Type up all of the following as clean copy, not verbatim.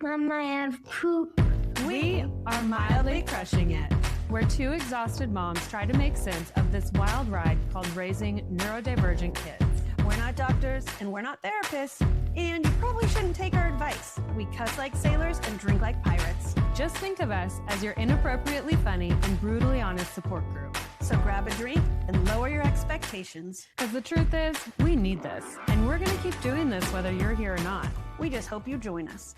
Mama, I have poop. We are mildly crushing it. Where two exhausted moms try to make sense of this wild ride called raising neurodivergent kids. We're not doctors and we're not therapists, and you probably shouldn't take our advice. We cuss like sailors and drink like pirates. Just think of us as your inappropriately funny and brutally honest support group. So grab a drink and lower your expectations. Because the truth is, we need this, and we're going to keep doing this whether you're here or not. We just hope you join us.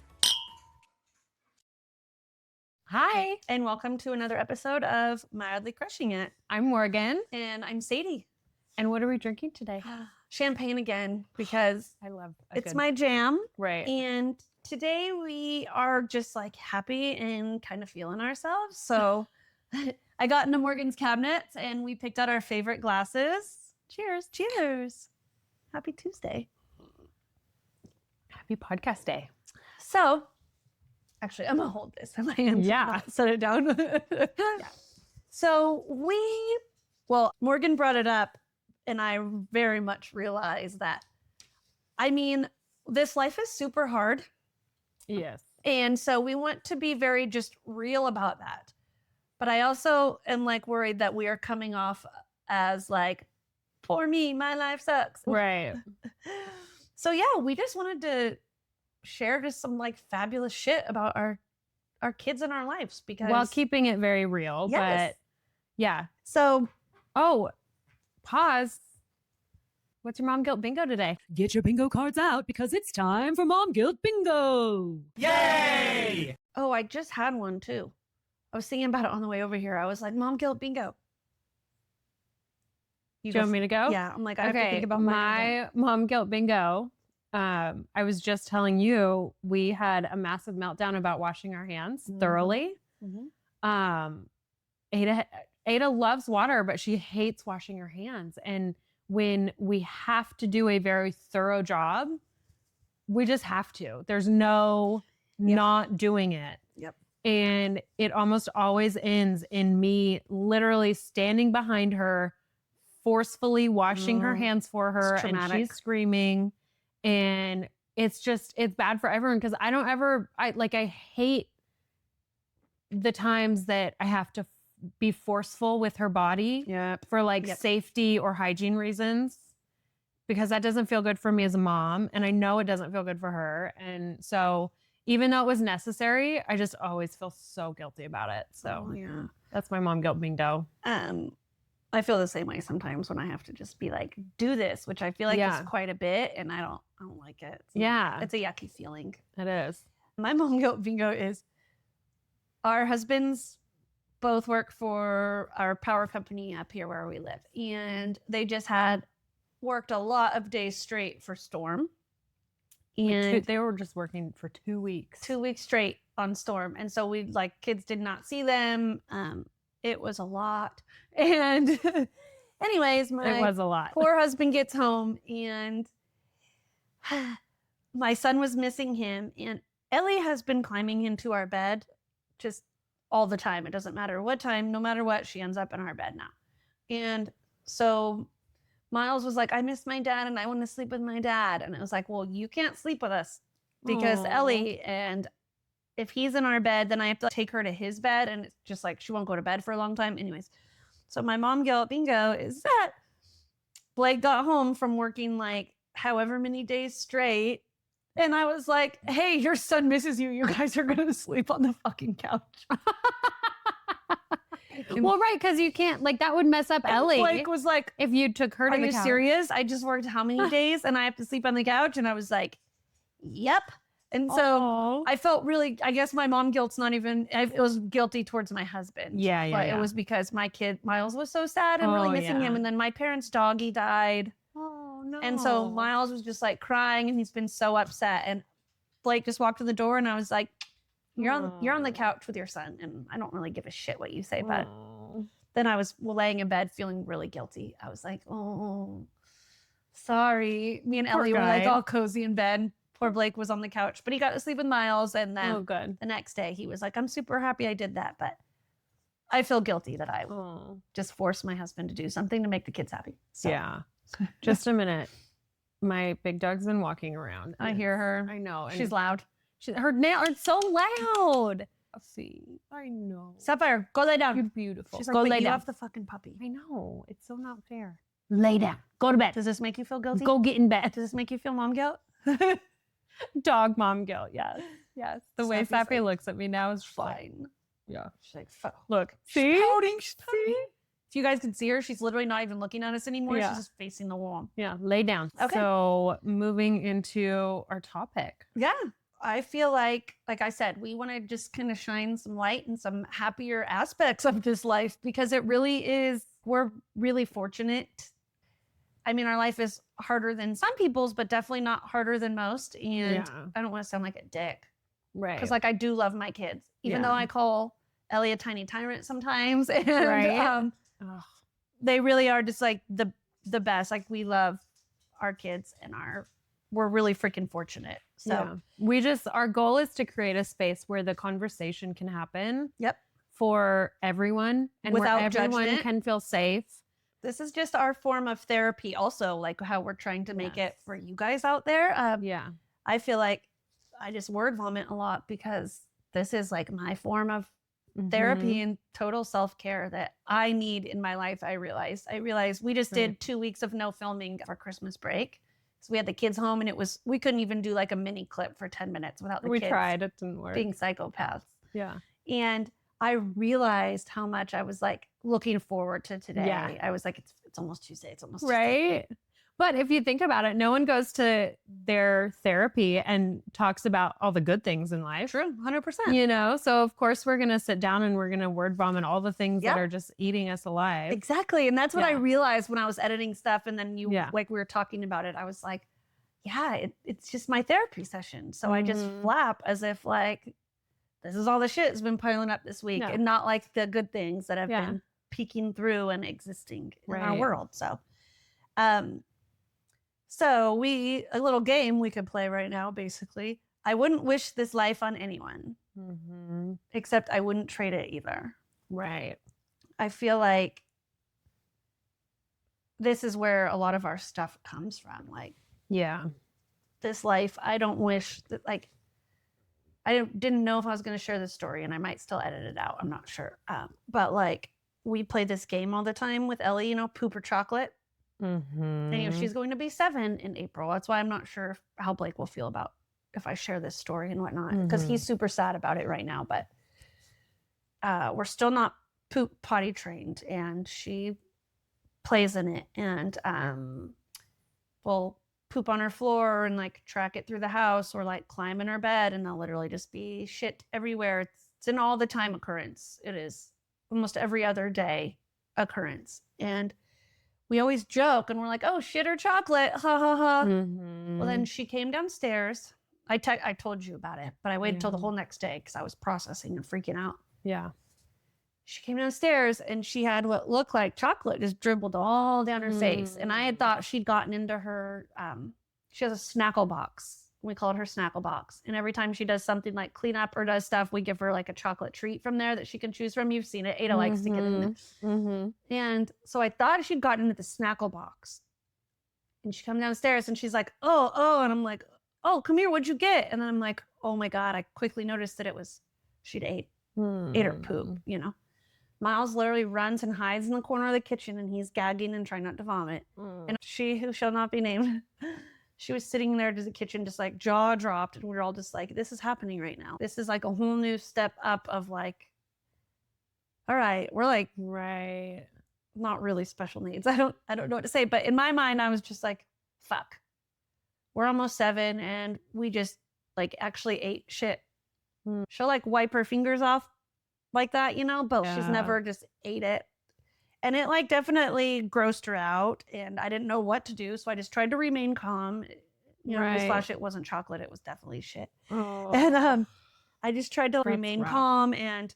Hi, And welcome to another episode of Mildly Crushing It. I'm Morgan, And I'm Sadie. and what are we drinking today? Champagne again, because I love it's my jam. right. And today we are just like happy and kind of feeling ourselves. So I got into Morgan's cabinets and we picked out our favorite glasses. Cheers. Cheers. Happy Tuesday. Happy podcast day. So actually, I'm going to hold this in my hand. Yeah. Not set it down. So Morgan brought it up and I very much realized that, I mean, this life is super hard. Yes. And so we want to be very just real about that. But I also am like worried that we are coming off as like, poor me, my life sucks. Right. So yeah, we just wanted to share just some like fabulous shit about our kids and our lives because While keeping it very real, Yes. but yeah. So Oh, pause. What's your mom guilt bingo today? Get your bingo cards out because it's time for Mom Guilt Bingo. Yay! oh, I just had one too. I was thinking about it on the way over here. I was like, Mom guilt bingo. Do you want me to go? Yeah, I'm like, I have to think about my mom guilt bingo. I was just telling you, we had a massive meltdown about washing our hands thoroughly. Ada loves water, but she hates washing her hands. And when we have to do a very thorough job, we just have to. There's no not doing it. Yep. And it almost always ends in me literally standing behind her, forcefully washing her hands for her, and traumatic. she's screaming. And it's bad for everyone because I hate the times that I have to be forceful with her body Yep. for like Yep. safety or hygiene reasons, because that doesn't feel good for me as a mom. And I know it doesn't feel good for her. And so even though it was necessary, I just always feel so guilty about it. So yeah. that's my mom guilt bingo. I feel the same way sometimes when I have to just be like, do this, which I feel like Yeah. is quite a bit, and I don't like it. Yeah. It's a yucky feeling. It is. My mom guilt bingo is our husbands both work for our power company up here where we live, and they just had worked a lot of days straight for storm, and They were just working for 2 weeks. 2 weeks straight on storm, and so we like kids did not see them. It was a lot, and anyways, It was a lot. poor husband gets home and my son was missing him, and Ellie has been climbing into our bed just all the time. It doesn't matter what time, no matter what, she ends up in our bed now. And so Miles was like, I miss my dad and I want to sleep with my dad. And it was like, well, you can't sleep with us because Aw. Ellie, and if he's in our bed, then I have to take her to his bed, and it's just like she won't go to bed for a long time. Anyways, so my mom guilt bingo is that Blake got home from working like however many days straight, and I was like, hey, your son misses you. You guys are going to sleep on the fucking couch. Well, right, because you can't, like, that would mess up And Ellie Blake was like, if you took her to are the you couch. serious? I just worked how many days and I have to sleep on the couch? And I was like, yep. And so Aw. I felt really, I guess my mom guilt's not even, it was guilty towards my husband. Yeah, But yeah. it was because my kid, Miles, was so sad and really Oh, missing yeah. him. And then my parents' doggy died. Oh, no. And so Miles was just like crying and he's been so upset. And Blake just walked to the door and I was like, you're on the couch with your son. And I don't really give a shit what you say. But then I was laying in bed feeling really guilty. I was like, oh, sorry. Me and Poor Ellie were like guy. all cozy in bed. Poor Blake was on the couch, but he got to sleep with Miles. And then Oh, good. the next day he was like, I'm super happy I did that. But I feel guilty that I Oh. just forced my husband to do something to make the kids happy. So Yeah. Just a minute. My big dog's been walking around. I hear her. I know. And She's loud. Her nail are so loud. See, I know. Sapphire, go lay down. You're beautiful. She's Go like, lay but you down. have the fucking puppy. I know. It's so not fair. Lay down. Go to bed. Does this make you feel guilty? Go get in bed. Does this make you feel mom guilt? Dog mom guilt. Yes. Yes. The way Sappy's Sappy like, looks at me now is fine. Fine. Yeah. She's like, Look. She's See? pouting. She's pouting. If you guys can see her, she's literally not even looking at us anymore. Yeah. She's just facing the wall. Yeah. Lay down. Okay. So moving into our topic. Yeah. I feel like I said, we want to just kind of shine some light and some happier aspects of this life because it really is, we're really fortunate. I mean, our life is harder than some people's, but definitely not harder than most. And Yeah. I don't want to sound like a dick Right. because I do love my kids, even Yeah. though I call Ellie a tiny tyrant sometimes. And Right. they really are just like the best. Like we love our kids and we're really freaking fortunate. So our goal is to create a space where the conversation can happen. Yep. For everyone and Without where everyone judgment. can feel safe. this is just our form of therapy also, like how we're trying to make Yes. it for you guys out there. Yeah. I feel like I just word vomit a lot because this is like my form of therapy and total self-care that I need in my life. I realized we just did 2 weeks of no filming for Christmas break. So we had the kids home and we couldn't even do like a mini clip for 10 minutes without the We kids tried. It didn't work. being psychopaths. Yeah. And I realized how much I was like looking forward to today. Yeah. I was like, it's almost Tuesday. It's almost Tuesday. Right. But if you think about it, no one goes to their therapy and talks about all the good things in life. True, 100%. You know, so of course we're going to sit down and we're going to word vomit all the things that Yeah. are just eating us alive. Exactly. And that's what I Yeah. realized when I was editing stuff. And then Yeah. like we were talking about it, I was like, yeah, it's just my therapy session. So I just Mhm. flap as if like, this is all the shit that's been piling up this week Yeah. and not like the good things that have Yeah. been peeking through and existing in our Right. world. So, a little game we could play right now, basically. I wouldn't wish this life on anyone, Mhm. except I wouldn't trade it either. Right. I feel like this is where a lot of our stuff comes from. Like Yeah. this life, I don't wish that, like, I didn't know if I was going to share this story and I might still edit it out. I'm not sure. But like we play this game all the time with Ellie, poop or chocolate. Mm-hmm. And she's going to be 7 in April. That's why I'm not sure how Blake will feel about if I share this story and whatnot, because he's super sad about it right now. But we're still not poop potty trained, and she plays in it, and we'll poop on her floor and like track it through the house, or like climb in her bed, and there'll literally just be shit everywhere. It's an all the time occurrence. It is almost every other day occurrence, and we always joke and we're like, oh, shit or chocolate, ha ha ha. Well, then she came downstairs. I told you about it, but I waited till the whole next day because I was processing and freaking out. Yeah. She came downstairs and she had what looked like chocolate just dribbled all down her face. And I had thought she'd gotten into her, she has a snackle box. We call it her snackle box. And every time she does something like clean up or does stuff, we give her like a chocolate treat from there that she can choose from. You've seen it. Ada likes to get in it. Mm-hmm. And so I thought she'd gotten into the snackle box. And she come downstairs and she's like, oh. And I'm like, oh, come here. What'd you get? And then I'm like, oh my God. I quickly noticed that she'd ate her poop, Miles literally runs and hides in the corner of the kitchen and he's gagging and trying not to vomit. And she, who shall not be named, she was sitting there to the kitchen, just like jaw dropped. And we were all just like, this is happening right now. This is like a whole new step up of like, all right, we're like, Right. not really special needs. I don't know what to say, but in my mind, I was just like, fuck, we're almost 7 and we just like actually ate shit. She'll like wipe her fingers off like that, but she's never just ate it. And it like definitely grossed her out and I didn't know what to do. So I just tried to remain calm. Newsflash, it wasn't chocolate. It was definitely shit. Oh. And I just tried to remain rough. calm, and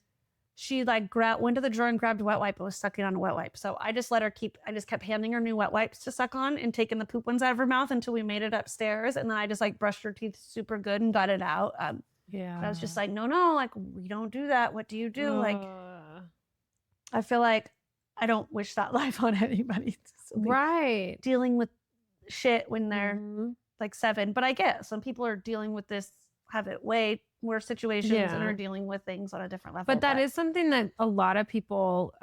she like went to the drawer and grabbed a wet wipe and was sucking on a wet wipe. So I just I just kept handing her new wet wipes to suck on and taking the poop ones out of her mouth until we made it upstairs. And then I just like brushed her teeth super good and got it out. Yeah. But I was just like, no, like we don't do that. What do you do? Like, I feel like I don't wish that life on anybody. Right. Dealing with shit when they're Mhm. like 7. But I get some people are dealing with this, have it way situations and Yeah. are dealing with things on a different level. But that is something that a lot of people,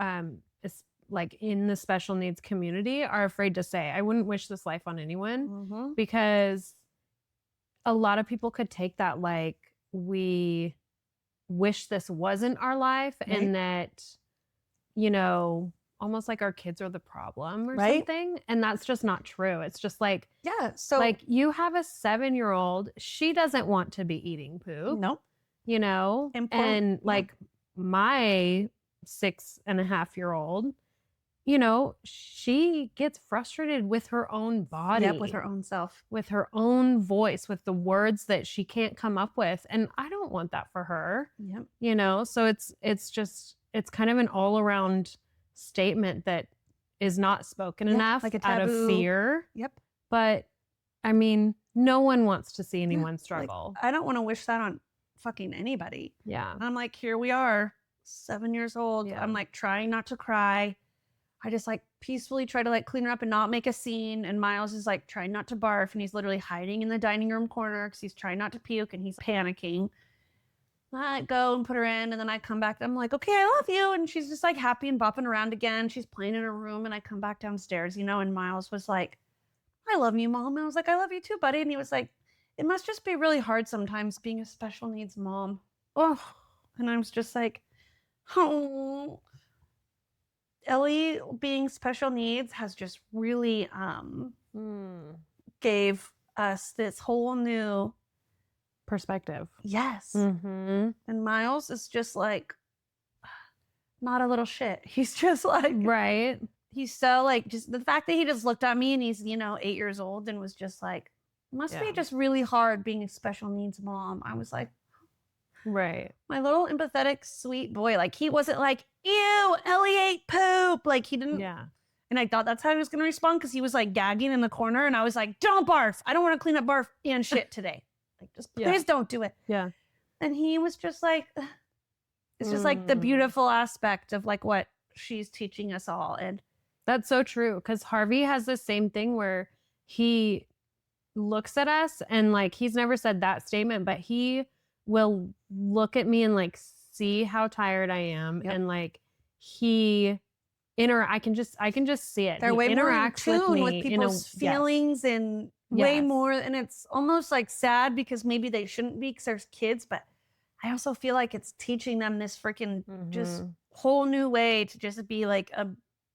is like in the special needs community, are afraid to say. I wouldn't wish this life on anyone Mhm. because a lot of people could take that like we wish this wasn't our life Right. and that, almost like our kids are the problem or Right. something. And that's just not true. It's just like, Yeah. So like you have a 7-year-old, she doesn't want to be eating poop, nope. Important. and Yeah. like my 6.5-year-old, she gets frustrated with her own body, Yep, with her own self. with her own voice, with the words that she can't come up with. And I don't want that for her, Yep. So it's kind of an all around statement that is not spoken Yeah, enough like a out of taboo. fear. Yep. But I mean, no one wants to see anyone Like, struggle. I don't want to wish that on fucking anybody. Yeah. I'm like, here we are, 7 years old. Yeah. I'm like trying not to cry. I just like peacefully try to like clean her up and not make a scene. And Miles is like trying not to barf and he's literally hiding in the dining room corner because he's trying not to puke and he's panicking. I go and put her in and then I come back. I'm like, okay, I love you. And she's just like happy and bopping around again. She's playing in her room and I come back downstairs, and Miles was like, I love you, Mom. And I was like, I love you too, buddy. And he was like, it must just be really hard sometimes being a special needs mom. Oh, and I was just like, oh. Ellie being special needs has just really gave us this whole new Perspective. yes. Mm-hmm. And Miles is just like not a little shit. He's just like Right. he's so like just the fact that he just looked at me and he's 8 years old and was just like must be Yeah. just really hard being a special needs mom. I was like Right. my little empathetic sweet boy, like he wasn't like ew Ellie ate poop, like he didn't. Yeah. And I thought that's how he was going to respond because he was like gagging in the corner. And I was like, don't barf. I don't want to clean up barf and shit today. Like, just please don't do it. Yeah. And he was just like, it's just like the beautiful aspect of like what she's teaching us all. And That's so true. Because Harvey has the same thing where he looks at us and like he's never said that statement, but he will look at me and like see how tired I am. Yep. And like I can just see it. they're He way more in interacts tune with me people's feelings and way more. And it's almost like sad because maybe they shouldn't be because there's kids, but I also feel like it's teaching them this freaking just whole new way to just be like a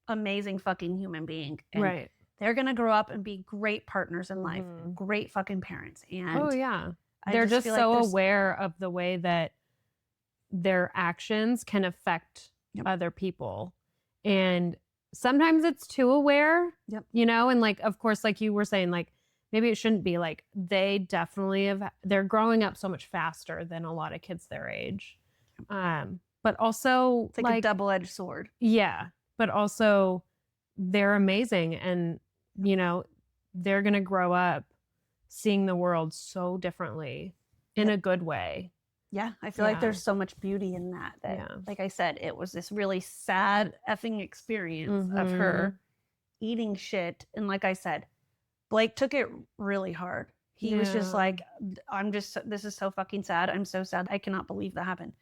amazing fucking human being. And right. they're going to grow up and be great partners in life, great fucking parents. And Oh yeah. I They're just feel so like aware of the way that their actions can affect other people. And sometimes it's too aware, and like, of course, like you were saying, like, maybe it shouldn't be like they definitely they're growing up so much faster than a lot of kids their age. But also it's like a double-edged sword. Yeah. But also they're amazing. And, they're going to grow up seeing the world so differently in a good way. Yeah. I feel like there's so much beauty in that. Like I said, it was this really sad effing experience of her eating shit. And like I said, Blake took it really hard. He was just like, this is so fucking sad. I'm so sad. I cannot believe that happened.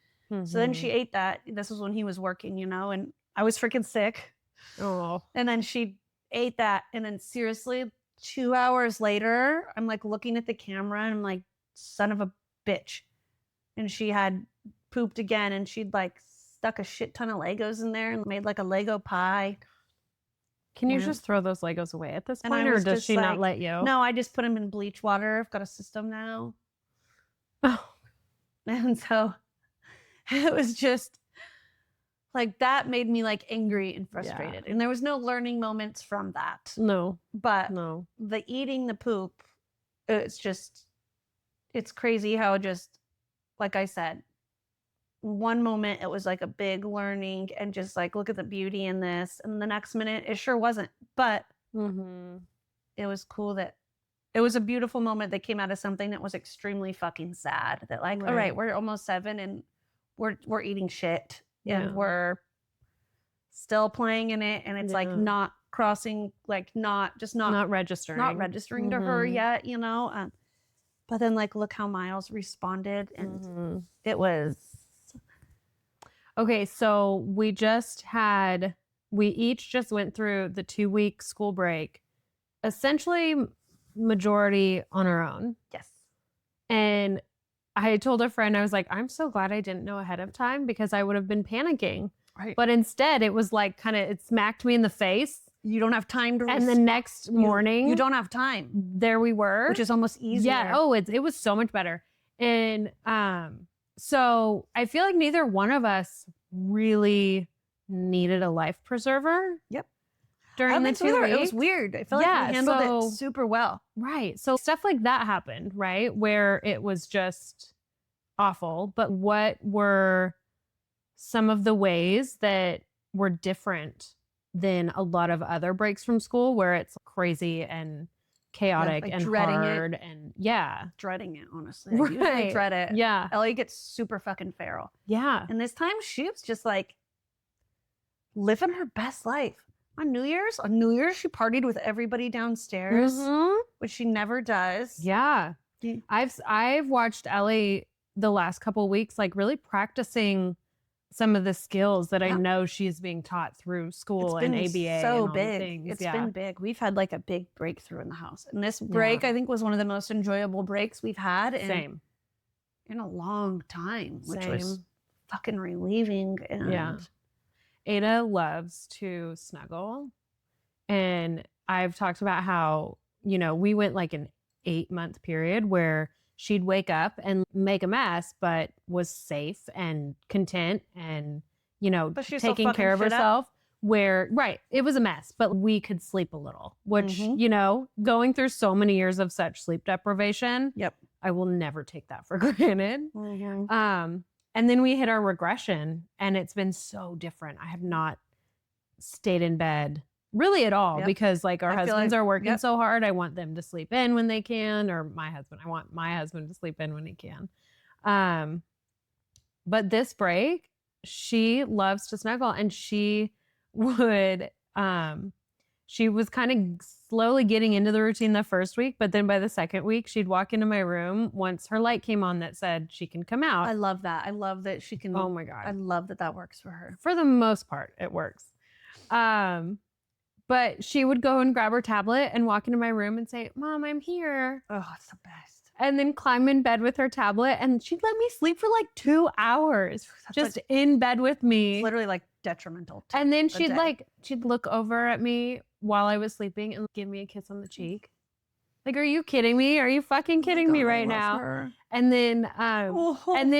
So then she ate that. This was when he was working, and I was freaking sick. Oh. And then she ate that. And then seriously, 2 hours later, I'm like looking at the camera and I'm like, son of a bitch. And she had pooped again and she'd like stuck a shit ton of Legos in there and made like a Lego pie. Can you just throw those Legos away at this And I point, or was does just she not like, let you? No, I just put them in bleach water. I've got a system now. Oh. And so it was just like that made me like angry and frustrated. And there was no learning moments from that. No. But No. the eating the poop, it's crazy how just, like I said, one moment it was like a big learning and just like, look at the beauty in this. And the next minute it sure wasn't. But it was cool that it was a beautiful moment that came out of something that was extremely fucking sad. That like, all right, we're almost 7 and we're eating shit and we're still playing in it. And it's like not crossing, like not registering to her yet, But then like look how Miles responded, and Mhm. it was Okay, so we each just went through the 2-week school break, essentially majority on our own. yes. And I told a friend, I was like, I'm so glad I didn't know ahead of time because I would have been panicking. Right. But instead, it was like it smacked me in the face. You don't have time to And the next morning, you don't have time, there we were. which is almost easier. Yeah. Oh, it was so much better. And so I feel like neither one of us really needed a life preserver. Yep. During the 2 weeks. It was weird. I feel like Yeah, we handled so- it super well. Right. So stuff like that happened, right? Where it was just awful. But what were some of the ways that were different than a lot of other breaks from school where it's crazy and chaotic like and dreading it. hard and yeah. Dreading it, honestly. I usually Right. dread it. Yeah. Ellie gets super fucking feral. Yeah. And this time she was just like living her best life. On New Year's, she partied with everybody downstairs, Mhm. which she never does. Yeah. You- I've watched Ellie the last couple weeks like really practicing some of the skills that I Yeah. know she's being taught through school It's been and ABA so and all the big. things. It's yeah. been big. We've had like a big breakthrough in the house. And this break, Yeah. I think, was one of the most enjoyable breaks we've had Same. in a long time, which was Same. fucking relieving. And Yeah. Ada loves to snuggle. And I've talked about how, we went like an 8-month period where she'd wake up and make a mess, but was safe and content and, But she was still taking fucking care of shit up. herself. Right. It was a mess, but we could sleep a little, which, Mhm. Going through so many years of such sleep deprivation, Yep. I will never take that for granted. And then we hit our regression and it's been so different. I have not stayed in bed really at all Yep. because like our I feel husbands like- are working yep. so hard. I want them to sleep in when they can, or I want my husband to sleep in when he can. But this break, she loves to snuggle and she would, she was kind of slowly getting into the routine the first week, but then by the second week, she'd walk into my room once her light came on that said she can come out. I love that. I love that she can. Oh my God. I love that that works for her. For the most part, it works. But she would go and grab her tablet and walk into my room and say, Mom, I'm here. Oh, it's the best. And then climb in bed with her tablet and she'd let me sleep for like 2 hours That's just in bed with me. It's literally like detrimental. To And then the day. she'd look over at me while I was sleeping and give me a kiss on the cheek. Like, are you kidding me? Are you fucking kidding me right now? And then, and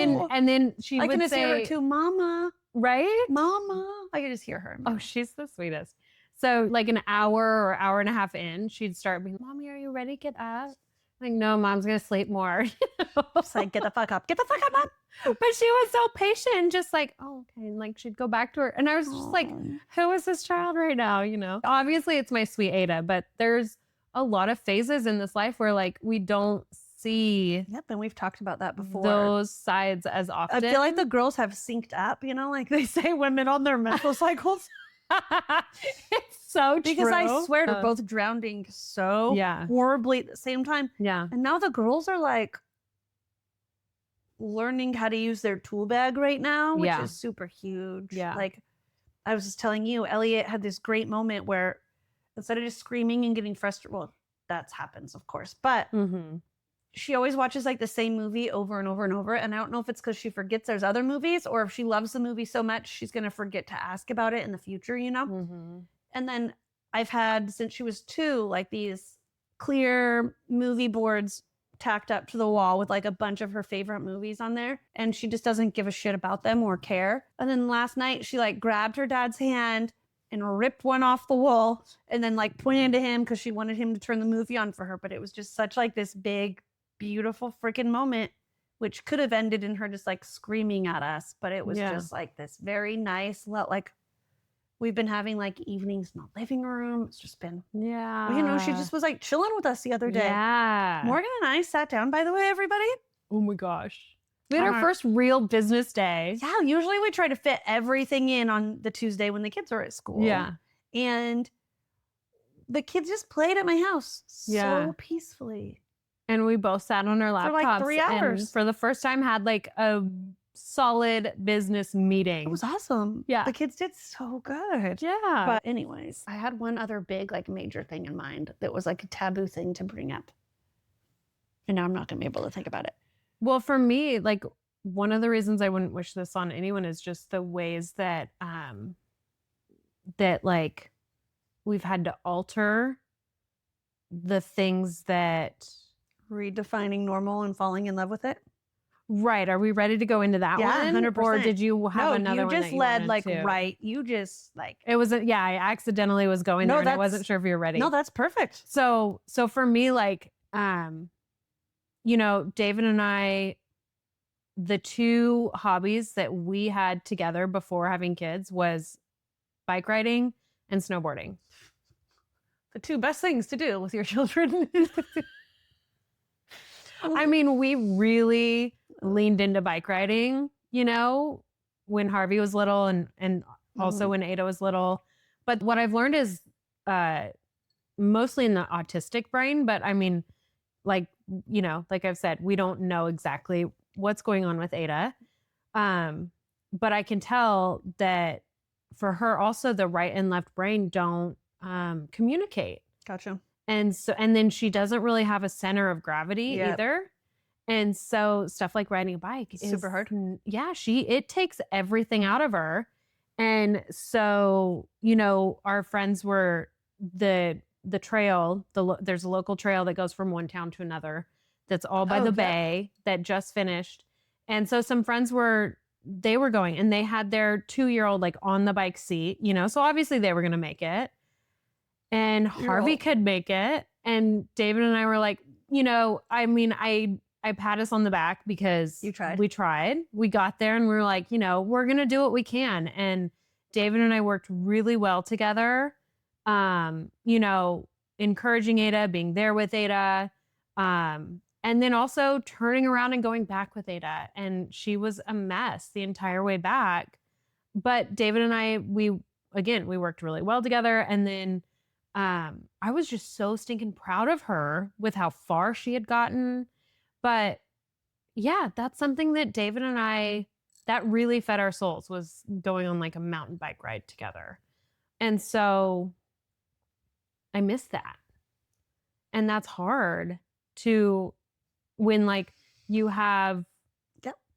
then she I would can just say, hear her too, Mama, right? Mama. I can just hear her. Oh, she's the sweetest. So like an hour or hour and a half in, she'd start being, Mommy, are you ready? Get up. Like, no, Mom's going to sleep more. Just like, get the fuck up. Get the fuck up, Mom. But she was so patient, just like, oh, okay. And like, she'd go back to her. And I was just like, who is this child right now? Obviously it's my sweet Ada, but there's a lot of phases in this life where like, we don't see Yep, and we've talked about that before. those sides as I often. feel like the girls have synced up, like they say women on their menstrual cycles. It's so true. Because I swear they're both drowning so Yeah. horribly at the same time. Yeah. And now the girls are like learning how to use their tool bag right now, which Yeah. is super huge. Yeah. Like I was just telling you, Elliot had this great moment where instead of just screaming and getting frustrated, well, that happens, of course, but Mm-hmm. she always watches like the same movie over and over and over. And I don't know if it's because she forgets there's other movies or if she loves the movie so much, she's going to forget to ask about it in the future, Mm-hmm. And then I've had, since she was 2, like these clear movie boards tacked up to the wall with like a bunch of her favorite movies on there. And she just doesn't give a shit about them or care. And then last night she like grabbed her dad's hand and ripped one off the wall and then like pointed to him because she wanted him to turn the movie on for her. But it was just such like this big, beautiful freaking moment, which could have ended in her just like screaming at us. But it was Yeah. just like this very nice, like we've been having like evenings in the living room. It's just been, Yeah. she just was like chilling with us the other day. Yeah. Morgan and I sat down, by the way, everybody. Oh my gosh. We had On our our- first real business day. Yeah, usually we try to fit everything in on the Tuesday when the kids are at school. Yeah. And the kids just played at my house Yeah. so peacefully. And we both sat on our laptops For like 3 and hours. for the first time had like a solid business meeting. It was awesome. Yeah. The kids did so good. Yeah. But anyways, I had one other big, like, major thing in mind that was like a taboo thing to bring up. And now I'm not going to be able to think about it. Well, for me, like one of the reasons I wouldn't wish this on anyone is just the ways that that like we've had to alter the things that Redefining normal and falling in love with it. right. Are we ready to go into that Yeah, one? 100%. Or did you have another you one? just that you led wanted like to? right. You just like, It was yeah, I accidentally was going No, there and I that's- wasn't sure if you were ready. no, that's perfect. So for me, like, you know, David and I, the two hobbies that we had together before having kids was bike riding and snowboarding. The two best things to do with your children. I mean, we really leaned into bike riding, you know, when Harvey was little and also when Ada was little. But what I've learned is mostly in the autistic brain, but I mean, like, you know, like I've said, we don't know exactly what's going on with Ada. But I can tell that for her also the right and left brain don't communicate. Gotcha. And so, and then she doesn't really have a center of gravity Yep. either. And so stuff like riding a bike is Super hard. Yeah, it takes everything out of her. And so, you know, our friends were the trail, there's a local trail that goes from one town to another. That's all by the bay that just finished. And so some friends were going and they had their 2-year-old like on the bike seat, you know, so obviously they were going to make it. And Harvey could make it. And David and I were like, you know, I mean, I pat us on the back because You tried. we tried. We got there and we were like, you know, we're going to do what we can. And David and I worked really well together. You know, encouraging Ada, being there with Ada. And then also turning around and going back with Ada. And she was a mess the entire way back. But David and I, we worked really well together. And then I was just so stinking proud of her with how far she had gotten. But yeah, that's something that David and I, that really fed our souls, was going on like a mountain bike ride together. And so I miss that. And that's hard to, when like you have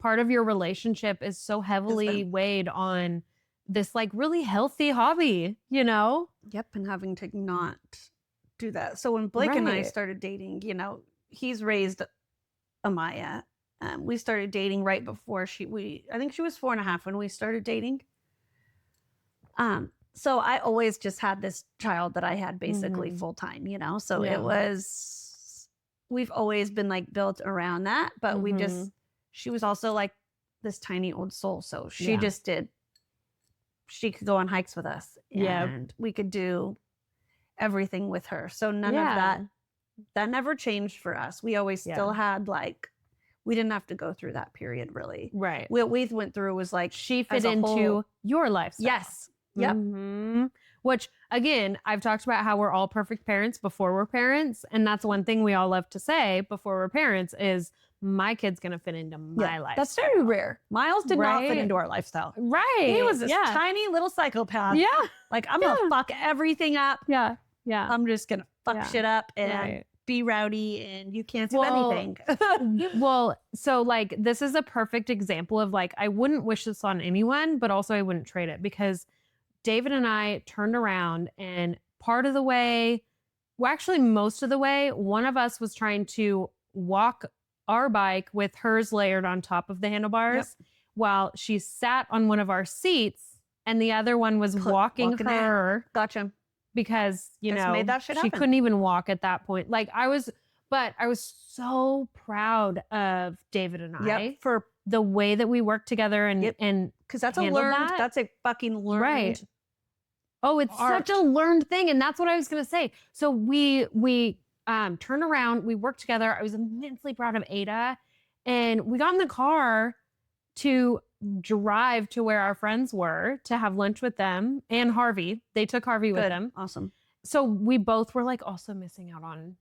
part of your relationship is so heavily weighed on this like really healthy hobby, you know? Yep. And having to not do that. So when Blake and I Right. started dating, you know, he's raised Amaya. We started dating right before I think she was 4.5 when we started dating. So I always just had this child that I had basically Mhm. full time, you know? So Yeah. it was, we've always been like built around that, but she was also like this tiny old soul. So she Yeah. she could go on hikes with us Yeah. and we could do everything with her. So none of Yeah. that never changed for us. We always still Yeah. had like, we didn't have to go through that period really. Right. What we went through was like, She fit as a into whole- your lifestyle. yes. Yep. Mhm. Which again, I've talked about how we're all perfect parents before we're parents. And that's one thing we all love to say before we're parents is my kid's going to fit into my life. That's very rare. Miles did not fit Right? into our lifestyle. Right. He was this yeah. tiny little psychopath. Yeah. Like, I'm Yeah. gonna fuck everything up. Yeah. Yeah. I'm just gonna fuck Yeah. shit up and Right. be rowdy, and you can't do Well, anything. Well, so like this is a perfect example of like I wouldn't wish this on anyone, but also I wouldn't trade it because David and I turned around and part of the way, well, actually most of the way, one of us was trying to walk our bike with hers layered on top of the handlebars while she sat on one of our seats and the other one was walking walking her Gotcha. because, you Just know, made that shit she happen. couldn't even walk at that point. Like I was so proud of David and I Yep. For the way that we worked together and Yep. and because that's a handle learned. that. That's a fucking learned. Right. Oh, it's art. such a learned thing. And that's what I was going to say. So we turned around, we worked together. I was immensely proud of Ada. And we got in the car to drive to where our friends were to have lunch with them and Harvey. They took Harvey with Good. them. Awesome. So we both were like also missing out on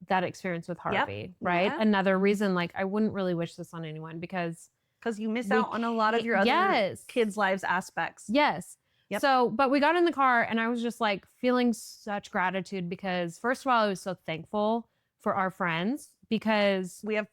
that experience with Harvey, right? Yeah. Another reason, like, I wouldn't really wish this on anyone because you miss we out on a lot of your other yes. kids' lives aspects. Yes. Yep. So, but we got in the car and I was just like feeling such gratitude because first of all, I was so thankful for our friends because We have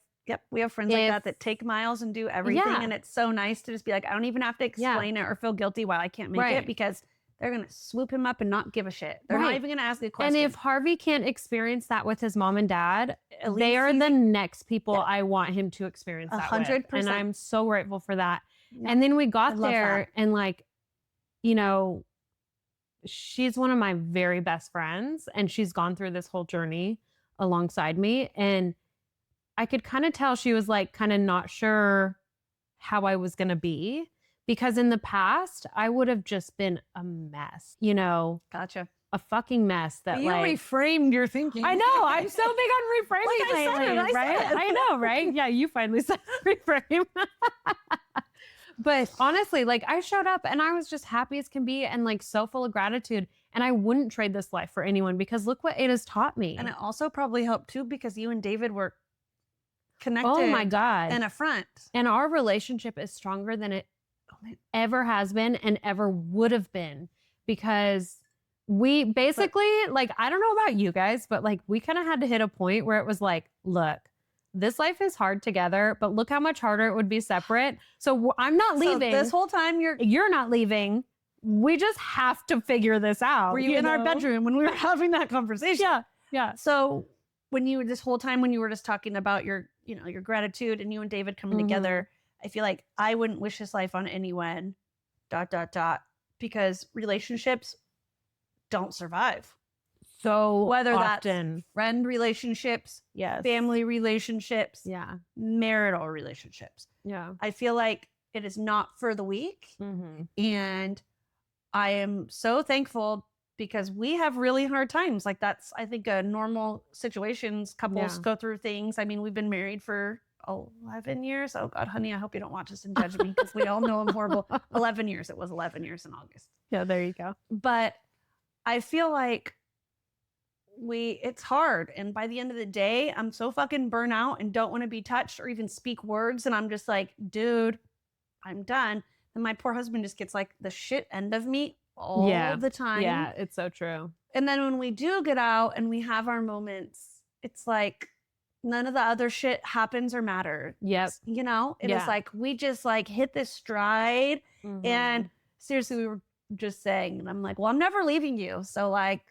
friends like that take miles and do everything. Yeah. And it's so nice to just be like, I don't even have to explain it or feel guilty why I can't make Right. it because they're going to swoop him up and not give a shit. They're not Right. even going to ask a question. and if Harvey can't experience that with his mom and dad, At they least are he's- the next people Yeah. I want him to experience that with. 100%. And I'm so grateful for that. Yeah. And then we I got love there that. and like, you know, she's one of my very best friends and she's gone through this whole journey alongside me. And I could kind of tell she was like kind of not sure how I was going to be because in the past I would have just been a mess, you know, Gotcha. a fucking mess that You like reframed your thinking. I know. I'm so big on reframing Like I said lately, it, I right? said it. I know, right? Yeah, you finally said reframe. But honestly, like I showed up and I was just happy as can be and like so full of gratitude. And I wouldn't trade this life for anyone because look what Ada's taught me. And it also probably helped too because you and David were connected. Oh my God. And a front. And our relationship is stronger than it ever has been and ever would have been because we basically, like, I don't know about you guys, but like we kind of had to hit a point where it was like, look, this life is hard together, but look how much harder it would be separate. So I'm not leaving. So this whole time You're not leaving. We just have to figure this out. were you in our know? bedroom when we were having that conversation? Yeah. Yeah. So when you this whole time when you were just talking about your gratitude and you and David coming Mhm. together, I feel like I wouldn't wish this life on anyone. ... Because relationships don't survive. So Whether often. that's friend relationships, Yes. family relationships, Yeah. marital relationships. Yeah. I feel like it is not for the weak. Mm-hmm. And I am so thankful because we have really hard times. Like that's, I think, a normal situations. Couples Yeah. go through things. I mean, we've been married for 11 years. Oh God, honey, I hope you don't watch this and judge me because we all know I'm horrible. 11 years. It was 11 years in August. Yeah, there you go. But I feel like it's hard. And by the end of the day, I'm so fucking burnt out and don't want to be touched or even speak words. And I'm just like, dude, I'm done. And my poor husband just gets like the shit end of me all the time. Yeah, it's so true. And then when we do get out and we have our moments, it's like none of the other shit happens or matters. Yep. You know, it is Yeah. like we just like hit this stride. Mhm. And seriously, we were just saying, and I'm like, well, I'm never leaving you. So like,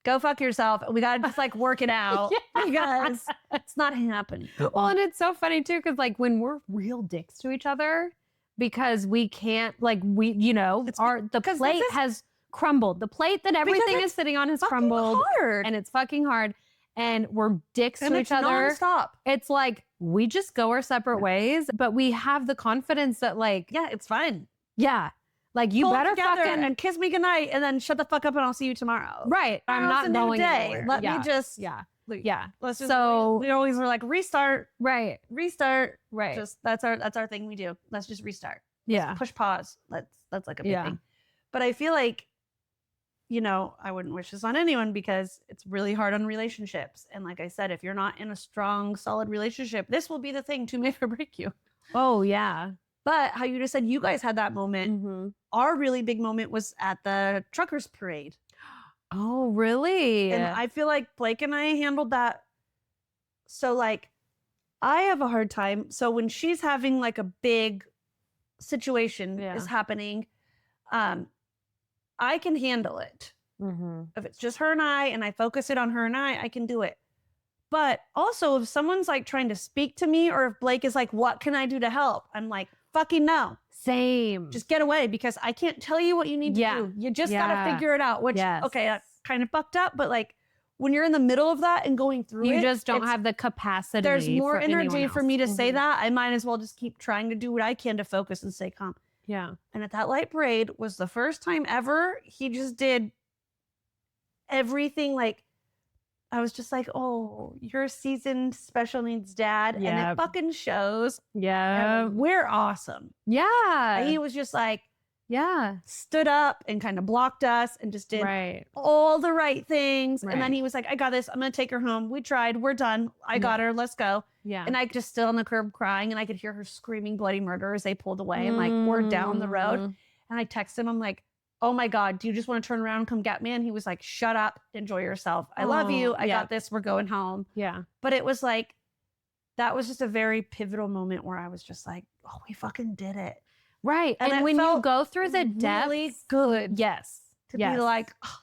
go fuck yourself. We got to just like work it out because it's not happening. Well, and it's so funny too, because like when we're real dicks to each other, because we can't, like, we, you know, the because plate this is- has crumbled. The plate that everything is it's sitting on has Fucking crumbled, hard. and it's fucking hard. And we're dicks And to it's each other. nonstop. It's like we just go our separate ways, but we have the confidence that, like, Yeah, it's fine. yeah, like you Pull it better together fucking and kiss me goodnight and then shut the fuck up and I'll see you tomorrow. right. I'm Tomorrow's not a new going day. anywhere. Let yeah. me just yeah, leave. yeah. Let's just So- we always are like restart, Right, restart. right. Just that's our thing we do. Let's just restart. yeah, Push pause. That's like a big Yeah. thing. But I feel like, you know, I wouldn't wish this on anyone because it's really hard on relationships. And like I said, if you're not in a strong, solid relationship, this will be the thing to make or break you. oh yeah. But how you just said you guys had that moment. Mm-hmm. Our really big moment was at the truckers parade. Oh really? And I feel like Blake and I handled that. So like I have a hard time. So when she's having like a big situation Yeah. is happening, I can handle it. Mm-hmm. If it's just her and I focus it on her and I can do it. But also if someone's like trying to speak to me or if Blake is like, what can I do to help? I'm like, fucking no. Same. Just get away because I can't tell you what you need to Yeah. do. You just Yeah. gotta figure it out. Which Yes. okay, that's kind of fucked up, but like when you're in the middle of that and going through you it, just don't it's- have the capacity. there's more for anyone energy for me to else. say Mhm. that. I might as well just keep trying to do what I can to focus and stay calm. Yeah. And at that light parade was the first time ever he just did everything. Like I was just like, oh, you're a seasoned special needs dad. And Yep. it fucking shows. Yeah. And we're awesome. Yeah. And he was just like, Yeah. stood up and kind of blocked us and just did Right. all the right things. And then Right. he was like, I got this. I'm going to take her home. We tried. We're done. I got her. Let's go. Yeah. And I just stood on the curb crying, and I could hear her screaming bloody murder as they pulled away. And like, we're down the road. Mm. And I texted him, I'm like, oh my God, do you just want to turn around and come get me? And he was like, shut up, enjoy yourself. I love you. Oh, I yeah. got this. We're going home. Yeah. But it was like, that was just a very pivotal moment where I was just like, oh, we fucking did it. Right. And And it when you felt go through the depths, really good. yes. To yes. be like, oh,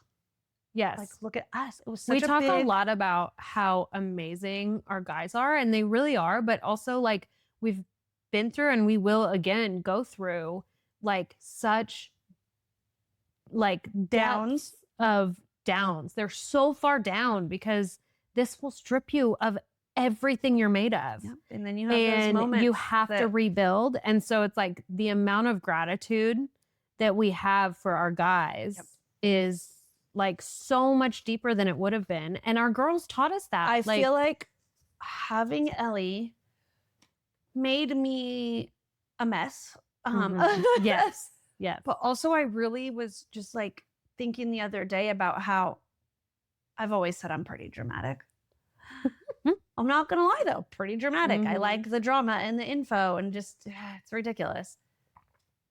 yes. like, look at us. It was such We a talk big, a lot about how amazing our guys are, and they really are, but also like we've been through and we will again go through like such like Downs. depths of downs. They're so far down because this will strip you of everything you're made of. Yep. And then you have those And moments. you have to that- rebuild. And so it's like the amount of gratitude that we have for our guys Yep. is like so much deeper than it would have been. And our girls taught us that. I feel like having Ellie made me a mess. Mhm. Yes. Yes. But also, I really was just like thinking the other day about how I've always said I'm pretty dramatic. I'm not going to lie, though, pretty dramatic. I Mhm. like the drama and the info and just, it's ridiculous.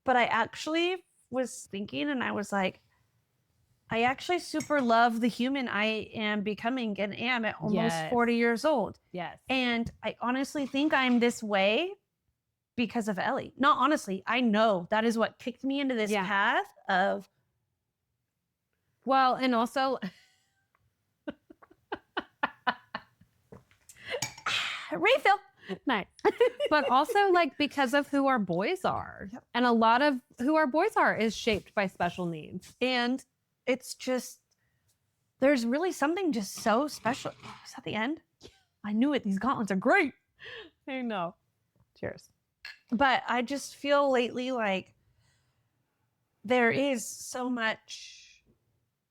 But I actually was thinking, and I was like, I actually super love the human I am becoming and am at almost Yes. 40 years old. Yes. And I honestly think I'm this way because of Ellie. Not honestly, I know that is what kicked me into this Yeah. path of Well, and also refill. nice. But also like because of who our boys are. Yep. And a lot of who our boys are is shaped by special needs. And it's just, there's really something just so special. Is that the end? I knew it. These gauntlets are great. I know. Cheers. But I just feel lately like there is so much.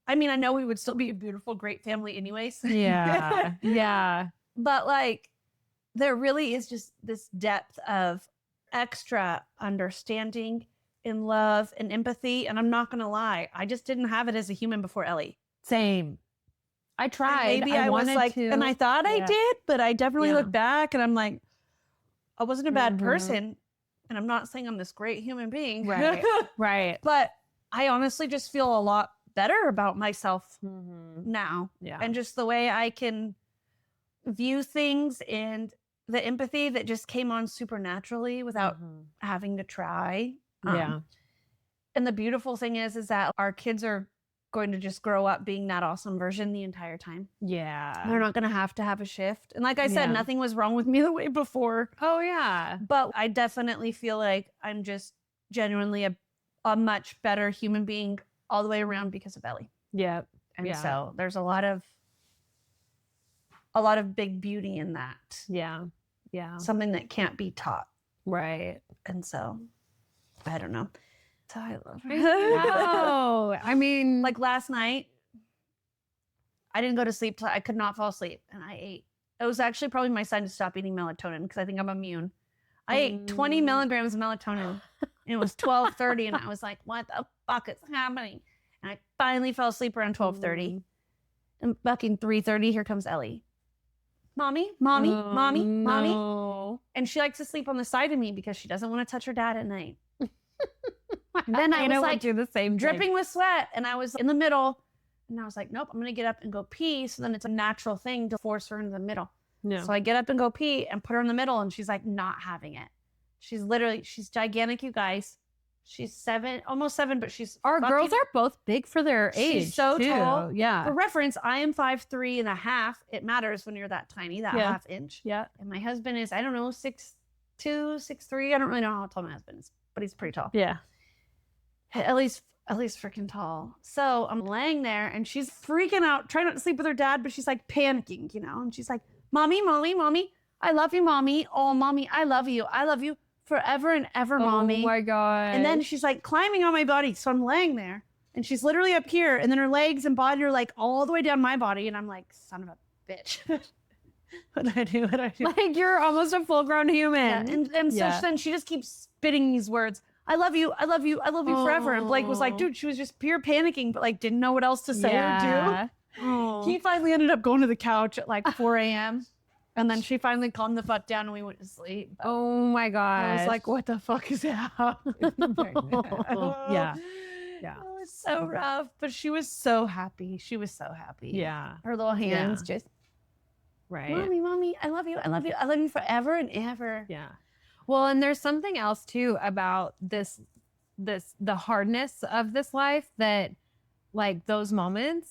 I mean, I know we would still be a beautiful, great family anyways. Yeah. Yeah. But like, there really is just this depth of extra understanding and love and empathy. And I'm not going to lie, I just didn't have it as a human before Ellie. Same. I And tried. maybe I was wanted like, to. and I thought I Yeah. did, but I definitely Yeah. look back and I'm like, I wasn't a bad Mhm. person. And I'm not saying I'm this great human being. Right. Right. But I honestly just feel a lot better about myself Mm-hmm. now. Yeah. And just the way I can view things and the empathy that just came on supernaturally without Mhm. having to try. Yeah. And the beautiful thing is that our kids are going to just grow up being that awesome version the entire time. Yeah. They're not going to have a shift. And like I said, Yeah. nothing was wrong with me the way before. Oh yeah. But I definitely feel like I'm just genuinely a much better human being all the way around because of Ellie. Yep. And Yeah. so there's a lot of big beauty in that. Yeah. Yeah. Something that can't be taught. Right. And so I don't know. So I love her. No. I mean, Like last night, I didn't go to sleep till I could not fall asleep, and I ate. It was actually probably my sign to stop eating melatonin because I think I'm immune. I ate 20 milligrams of melatonin, and it was 12:30, and I was like, "What the fuck is happening?" And I finally fell asleep around 12:30, and fucking 3:30, here comes Ellie. Mommy, mommy, Oh, mommy, mommy, no. and she likes to sleep on the side of me because she doesn't want to touch her dad at night. And then I was would like do the same thing. dripping with sweat, and I was in the middle, and I was like, nope, I'm gonna get up and go pee. So then it's a natural thing to force her into the middle. No. So I get up and go pee and put her in the middle, and she's like not having it. She's gigantic, you guys. She's 7, almost 7, but she's Our girls fucking- are both big for their age. She's so too. tall. Yeah. For reference, I am 5'3" and a half. It matters when you're that tiny, that Yeah. half inch. Yeah. And my husband is, I don't know, 6'2", 6'3". I don't really know how tall my husband is, but he's pretty tall. Yeah. At least freaking tall. So I'm laying there and she's freaking out, trying not to sleep with her dad, but she's like panicking, you know? And she's like, mommy, mommy, mommy, I love you, mommy. Oh, mommy, I love you. I love you forever and ever, mommy. Oh my god. And then she's like climbing on my body. So I'm laying there and she's literally up here. And then her legs and body are like all the way down my body. And I'm like, son of a bitch. What do I do? What do I do? like you're almost a full grown Yeah, human. and Yeah. so then she just keeps spitting these words. I love you forever. And Blake was like, Aw. dude, she was just pure panicking, but like didn't know what else to say or do. Oh. He finally ended up going to the couch at like 4 a.m. And then she finally calmed the fuck down and we went to sleep. But Oh my god. I was like, what the fuck is happening right now? Yeah. Yeah. It was so rough, but she was so happy. She was so happy. Yeah. Her little hands just, Right. mommy, I love you. I love you. I love you forever and ever. Yeah. Well, and there's something else too about the hardness of this life that like those moments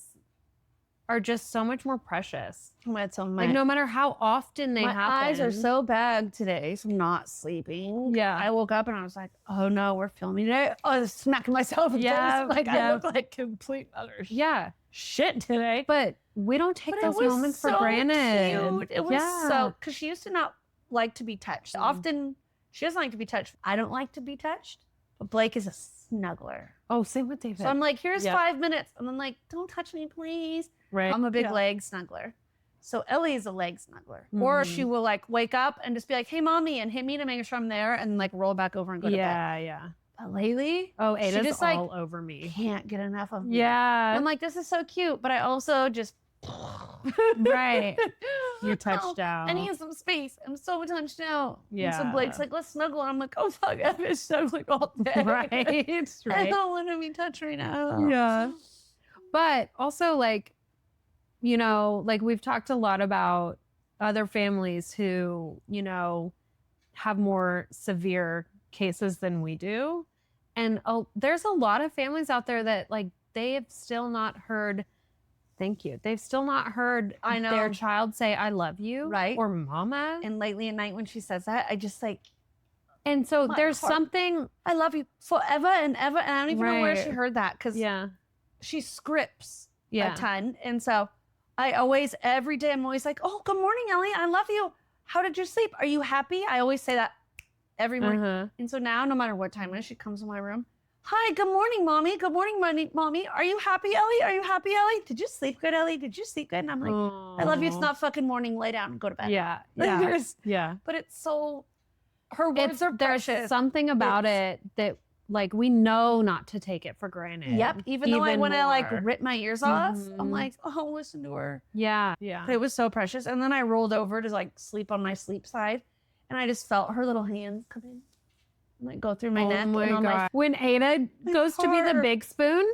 are just so much more precious. It's on Like no matter how often they my happen. eyes are so bad today from not sleeping. Yeah. I woke up and I was like, oh no, we're filming today. Oh, I was smacking myself. in the Yeah, face. Like yeah. I look like complete utter Yeah. shit today. But we don't take But those it was moments for so granted. cute. It was Yeah. so, because she used to not like to be touched. Mm. Often she doesn't like to be touched. I don't like to be touched, but Blake is a snuggler. Oh, same with David. So I'm like, here's Yep. 5 minutes. And I'm like, don't touch me, please. right. I'm a big Yeah. leg snuggler. So Ellie is a leg snuggler. Or she will like wake up and just be like, hey, mommy, and hit me to make sure I'm there and like roll back over and go to bed. Yeah. But lately, Oh, she Ada's just, all like, over me. can't get enough of me. Yeah. I'm like, this is so cute. But I also just. Right. You're touched Oh, out. I need some space. I'm so touched out. And so Yeah. Blake's like, let's snuggle. And I'm like, oh, fuck, I've been snuggling all day. Right. I Right. don't want to be touched right now. Yeah. But also, like, you know, like we've talked a lot about other families who, you know, have more severe cases than we do. And there's a lot of families out there that, like, they have still not heard, thank you. They've still not heard I know. their child say, I love you. Right. Or mama. And lately at night when she says that, I just like, And so My there's heart. something. I love you forever and ever. And I don't even know where she Right. heard that because Yeah. she scripts Yeah. a ton. And so I always, every day, I'm always like, oh, good morning, Ellie. I love you. How did you sleep? Are you happy? I always say that every morning. Uh-huh. And so now, no matter what time it is, she comes in my room. Hi, good morning, mommy. Good morning, mommy. Are you happy, Ellie? Are you happy, Ellie? Did you sleep good, Ellie? Did you sleep good? And I'm like, I love you. It's Aw. not fucking morning. Lay down and go to bed. Yeah. Like, Yeah. there's- Yeah. But it's so, her words are There's precious. something about it that like we know not to take it for granted. Yep. Even though I want to like more. rip my ears off, I'm Mhm. like, oh, listen to her. Yeah. Yeah. But it was so precious. And then I rolled over to like sleep on my sleep side, and I just felt her little hands come in and like go through my neck. Oh my and on god. When Ada goes to be the heart. big spoon,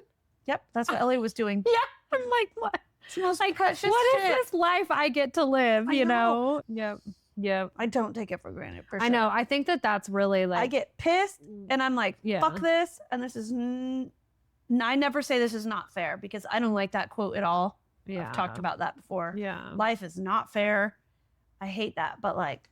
Yep, that's what Ellie was doing. yeah, I'm like, what? It's the most Like, precious what is shit. this life I get to live? I You know. know? Yep. Yep. I don't take it for granted. For I know. I think that that's really like. I get pissed and I'm like, Yeah. fuck this. And this is, I never say this is not fair because I don't like that quote at all. Yeah. I've talked about that before. Yeah. Life is not fair. I hate that. But like,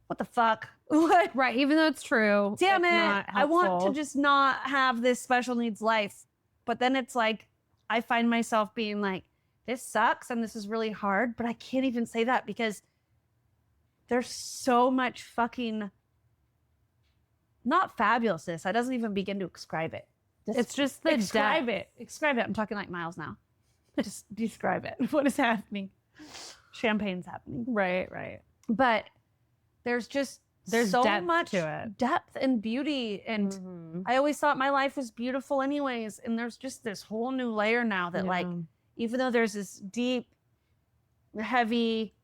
what the fuck? What? Right. Even though it's true. Damn it's it. not I want to helpful. just not have this special needs life. But then it's like, I find myself being like, this sucks and this is really hard. But I can't even say that because there's so much fucking not fabulousness. I doesn't even begin to describe it. It's just the describe depth. it. Describe it. I'm talking like Miles now. Just describe it. What is happening? Champagne's happening. Right. Right. But there's just There's so depth much to it. depth and beauty. And Mhm. I always thought my life was beautiful anyways. And there's just this whole new layer now that like, Yeah. even though there's this deep, heavy,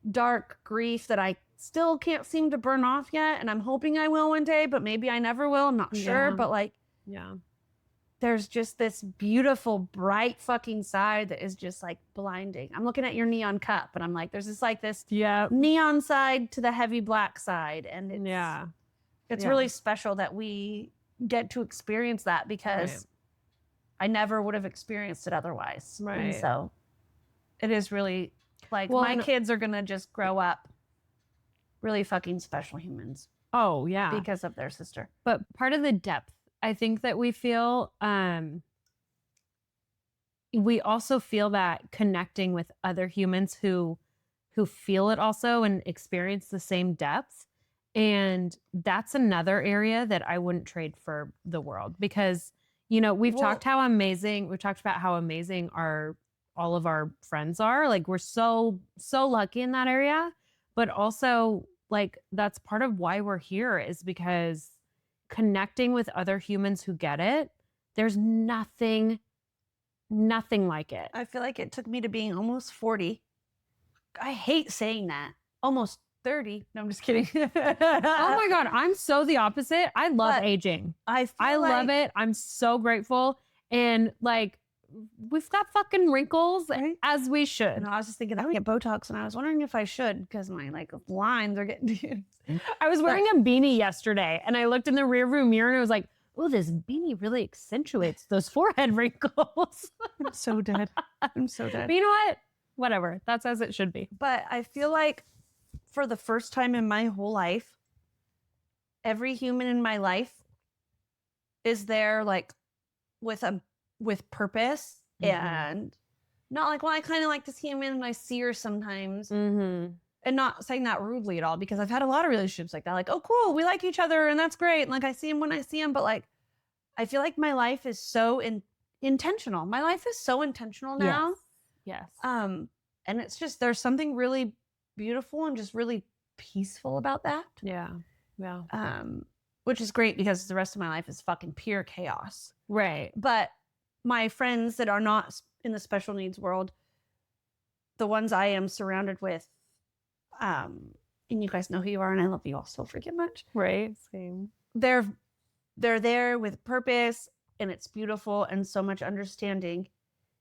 dark grief that I still can't seem to burn off yet. And I'm hoping I will one day, but maybe I never will. I'm not sure. Yeah. But like, Yeah. there's just this beautiful, bright fucking side that is just like blinding. I'm looking at your neon cup and I'm like, there's this Yeah. neon side to the heavy black side. And it's, Yeah. it's Yeah. really special that we get to experience that because Right. I never would have experienced it otherwise. And Right. so it is really like Well, my and- kids are going to just grow up really fucking special humans Oh, yeah. because of their sister. But part of the depth, I think that we feel, we also feel that connecting with other humans who feel it also and experience the same depth. And that's another area that I wouldn't trade for the world because, you know, we've Well- talked about how amazing all of our friends are. Like we're so lucky in that area, but also like that's part of why we're here is because connecting with other humans who get it, there's nothing like it. I feel like it took me to being almost 40. I hate saying that. Almost 30. No, I'm just kidding. Oh my God, I'm so the opposite. I love But aging. I love it. I'm so grateful. And like, we've got fucking wrinkles, Right. as we should. And I was just thinking I would get Botox, and I was wondering if I should because my like lines are getting. I was wearing a beanie yesterday and I looked in the rearview mirror and I was like, oh, this beanie really accentuates those forehead wrinkles. I'm so dead. I'm so dead. But you know what? Whatever. That's as it should be. But I feel like for the first time in my whole life, every human in my life is there like with purpose and not like, well, I kind of like this human and I see her sometimes. Mm-hmm. And not saying that rudely at all, because I've had a lot of relationships like that. Like, oh, cool, we like each other and that's great. And like, I see him when I see him. But like, I feel like my life is so intentional. My life is so intentional now. Yes. And it's just, there's something really beautiful and just really peaceful about that. Yeah. Yeah. Which is great because the rest of my life is fucking pure chaos. Right. But my friends that are not in the special needs world, the ones I am surrounded with, and you guys know who you are, and I love you all so freaking much. Right. Same. They're there with purpose, and it's beautiful and so much understanding.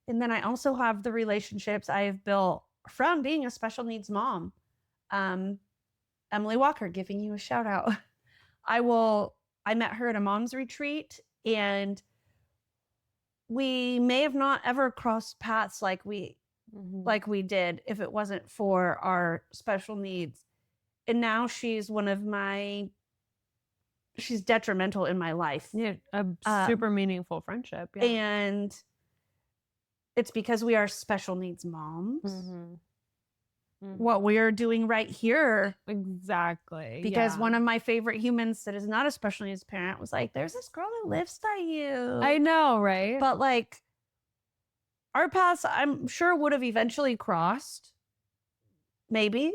And then I also have the relationships I have built from being a special needs mom. Emily Walker, giving you a shout out. I met her at a mom's retreat, and we may have not ever crossed paths like we did if it wasn't for our special needs. And now she's she's detrimental in my life. Yeah. A super meaningful friendship. Yeah. And it's because we are special needs moms. Mm-hmm. What we're doing right here. Exactly. Because one of my favorite humans that is not a special needs parent was like, there's this girl that lives by you. I know, right? But like, our paths, I'm sure, would have eventually crossed. Maybe.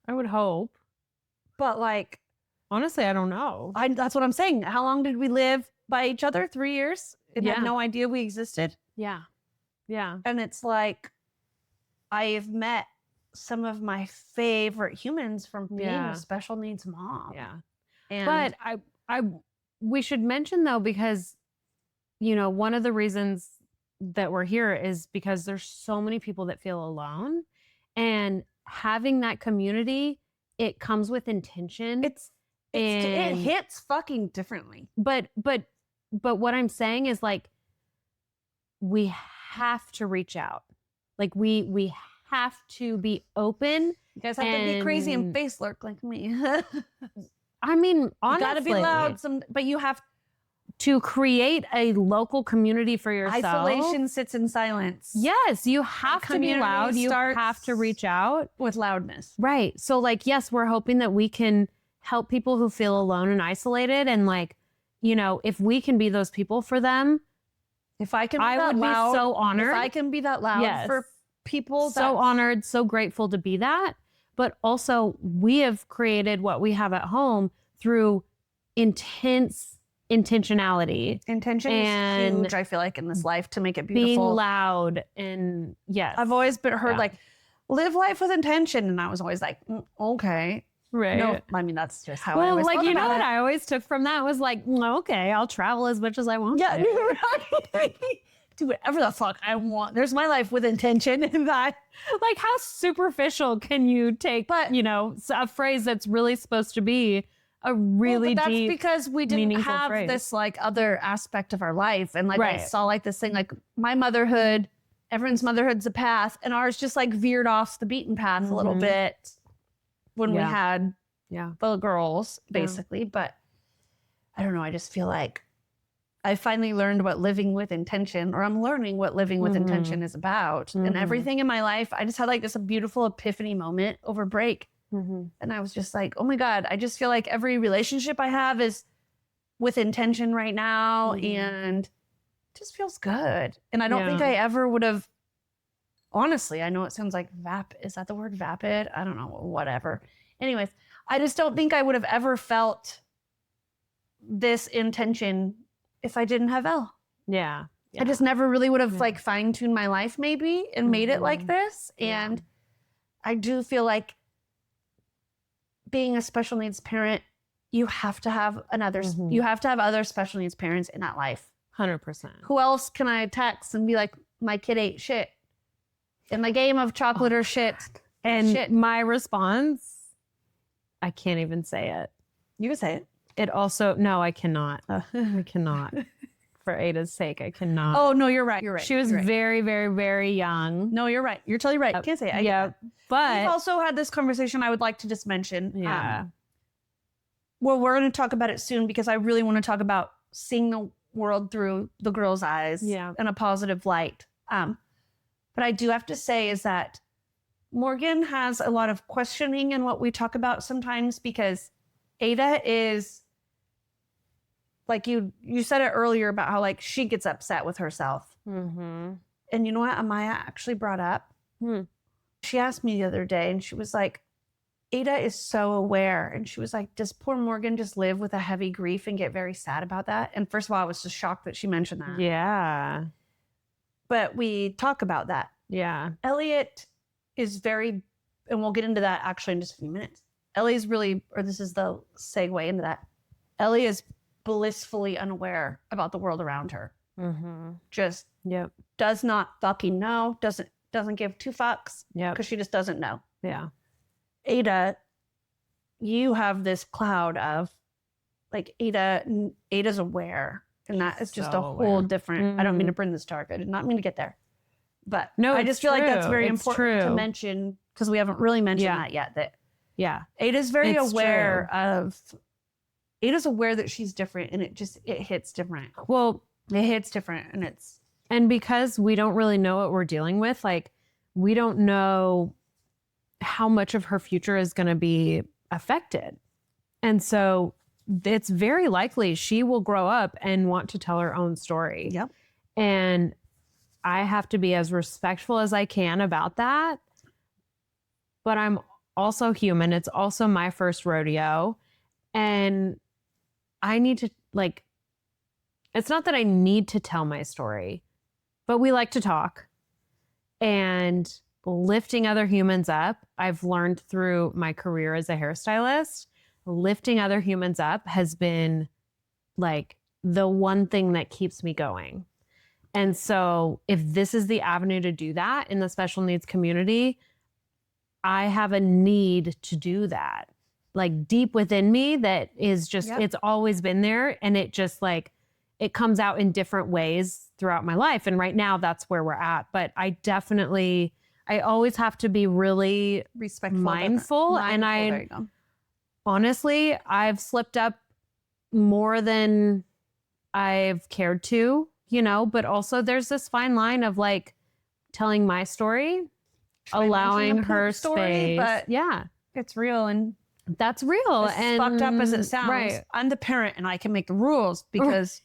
I would hope. But like, honestly, I don't know. That's what I'm saying. How long did we live by each other? 3 years? And had no idea we existed? Yeah. Yeah. And it's like, I've met some of my favorite humans from being a special needs mom. Yeah. And but we should mention though, because, you know, one of the reasons that we're here is because there's so many people that feel alone, and having that community, it comes with intention. it hits fucking differently. But what I'm saying is like, we have to reach out. Like we have to be open. You guys have to be crazy and face lurk like me. I mean, honestly, you gotta be loud. But you have to create a local community for yourself. Isolation sits in silence. Yes, you have to be loud. You have to reach out with loudness. Right. So like, yes, we're hoping that we can help people who feel alone and isolated. And like, you know, if we can be those people for them, if I can be I would be so honored. If I can be that loud for people. So honored, so grateful to be that. But also we have created what we have at home through intense intentionality. Intention is huge, I feel like, in this life to make it beautiful. Being loud and yes. I've always been heard like, live life with intention. And I was always like, okay. Right. No, I mean, that's just how I always like, thought you know about what it. I always took from that was like, okay, I'll travel as much as I want. Yeah, to. right. Do whatever the fuck I want. There's my life with intention. And that, like, how superficial can you take, you know, a phrase that's really supposed to be a really but that's deep, because we didn't have phrase. this like other aspect of our life. And like, Right. I saw like this thing, like my motherhood, everyone's motherhood's a path, and ours just like veered off the beaten path a little bit when we had the girls, basically. But I don't know. I just feel like I finally learned what living with intention, or I'm learning what living with intention is about. And everything in my life, I just had like this beautiful epiphany moment over break. And I was just like, oh my God, I just feel like every relationship I have is with intention right now. And it just feels good. And I don't think I ever would have, honestly, I know it sounds like is that the word vapid? I don't know, whatever. Anyways, I just don't think I would have ever felt this intention if I didn't have Elle. Yeah. I just never really would have Yeah. like fine-tuned my life maybe and made it like this. Yeah. And I do feel like being a special needs parent, you have to have you have to have other special needs parents in that life. 100%. Who else can I text and be like, my kid ate shit in the game of chocolate or shit? And Shit. my response, I can't even say it. You can say it. It also, no, I cannot. I cannot. For Ada's sake, I cannot. Oh, no, you're right. You're right. She was You're right. very, very, very young. No, you're right. You're totally right. Can't say it. I get Yeah. that. We've But also had this conversation I would like to just mention. yeah. Well, we're going to talk about it soon because I really want to talk about seeing the world through the girl's eyes Yeah. in a positive light. But I do have to say is that Morgan has a lot of questioning in what we talk about sometimes because Ada is like you said it earlier about how like she gets upset with herself. Mm-hmm. And you know what Amaya actually brought up? She asked me the other day and she was like, Ada is so aware. And she was like, does poor Morgan just live with a heavy grief and get very sad about that? And first of all, I was just shocked that she mentioned that. Yeah. But we talk about that. Yeah. Elliot is very, and we'll get into that actually in just a few minutes. Ellie's really, or this is the segue into that. Ellie is blissfully unaware about the world around her. Mm-hmm. Just Yep. does not fucking know, doesn't give two fucks Yep. because she just doesn't know. Yeah. Ada, you have this cloud of like Ada's aware. And that is just So a whole aware. different, I don't mean Mhm. to bring this dark. I did not mean to get there. But No, I it's just feel like that's true. very It's important to true. mention because we haven't really mentioned Yeah. that yet. That Yeah. Ada's very It's aware Ada's aware that she's different and it hits different. Well, It hits different and it's and because we don't really know what we're dealing with, like we don't know how much of her future is going to be affected. And so it's very likely she will grow up and want to tell her own story. Yep. And I have to be as respectful as I can about that. But I'm also human. It's also my first rodeo. And I need to, like, it's not that I need to tell my story, but we like to talk. And lifting other humans up, I've learned through my career as a hairstylist, lifting other humans up has been like the one thing that keeps me going. And so if this is the avenue to do that in the special needs community, I have a need to do that. Like deep within me that is just, Yep. It's always been there. And it just like, it comes out in different ways throughout my life. And right now that's where we're at. But I always have to be really respectful. mindful. And there you go. honestly, I've slipped up more than I've cared to, but also there's this fine line of like telling my story, allowing her space. But yeah, it's real and that's real. as And fucked up as it sounds, right, I'm the parent and I can make the rules because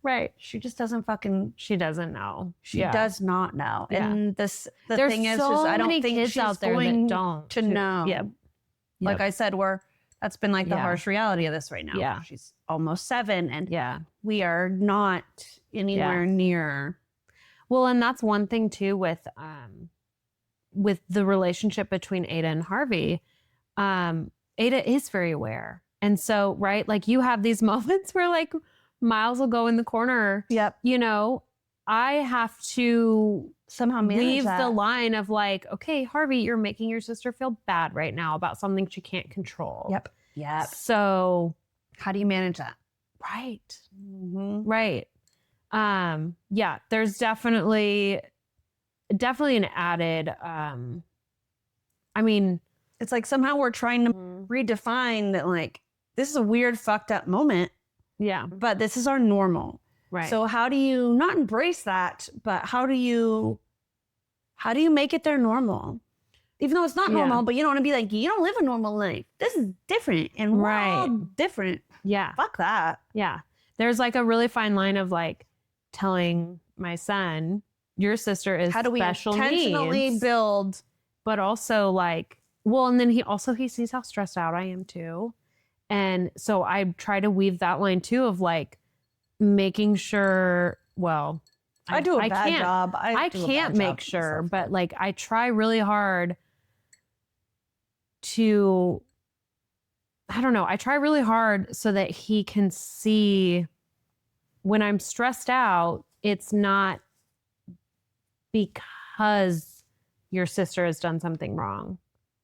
right. she just doesn't fucking. She doesn't know. She Yeah. does not know. Yeah. And the There's thing is so I don't many think kids she's out there going that don't to know. Yeah. Like I said, that's been like the Yeah. harsh reality of this right now. Yeah. She's almost 7 and Yeah. we are not anywhere near. Well, and that's one thing too with the relationship between Ada and Harvey. Ada is very aware. And so, right, like you have these moments where like Miles will go in the corner. Yep. I have to Somehow manage leave that. the line of like, okay, Harvey, you're making your sister feel bad right now about something she can't control. Yep. So, How do you manage that? right. Mm-hmm. Right. Yeah, there's definitely an added, I mean, It's like somehow we're trying to redefine that like, this is a weird fucked up moment, yeah, but this is our normal. right. So how do you not embrace that, but how do you make it their normal? Even though it's not Yeah. normal, but you don't want to be like, you don't live a normal life. This is different and we're all different. yeah. Fuck that. Yeah. There's like a really fine line of like telling my son, your sister is How do we special intentionally needs, build? but also like, well, and then he sees how stressed out I am too. And so I try to weave that line too of like making sure, well, I do a bad can't, job. I do a can't bad make job sure, myself, but like I try really hard to, I don't know, I try really hard so that he can see when I'm stressed out, it's not because your sister has done something wrong,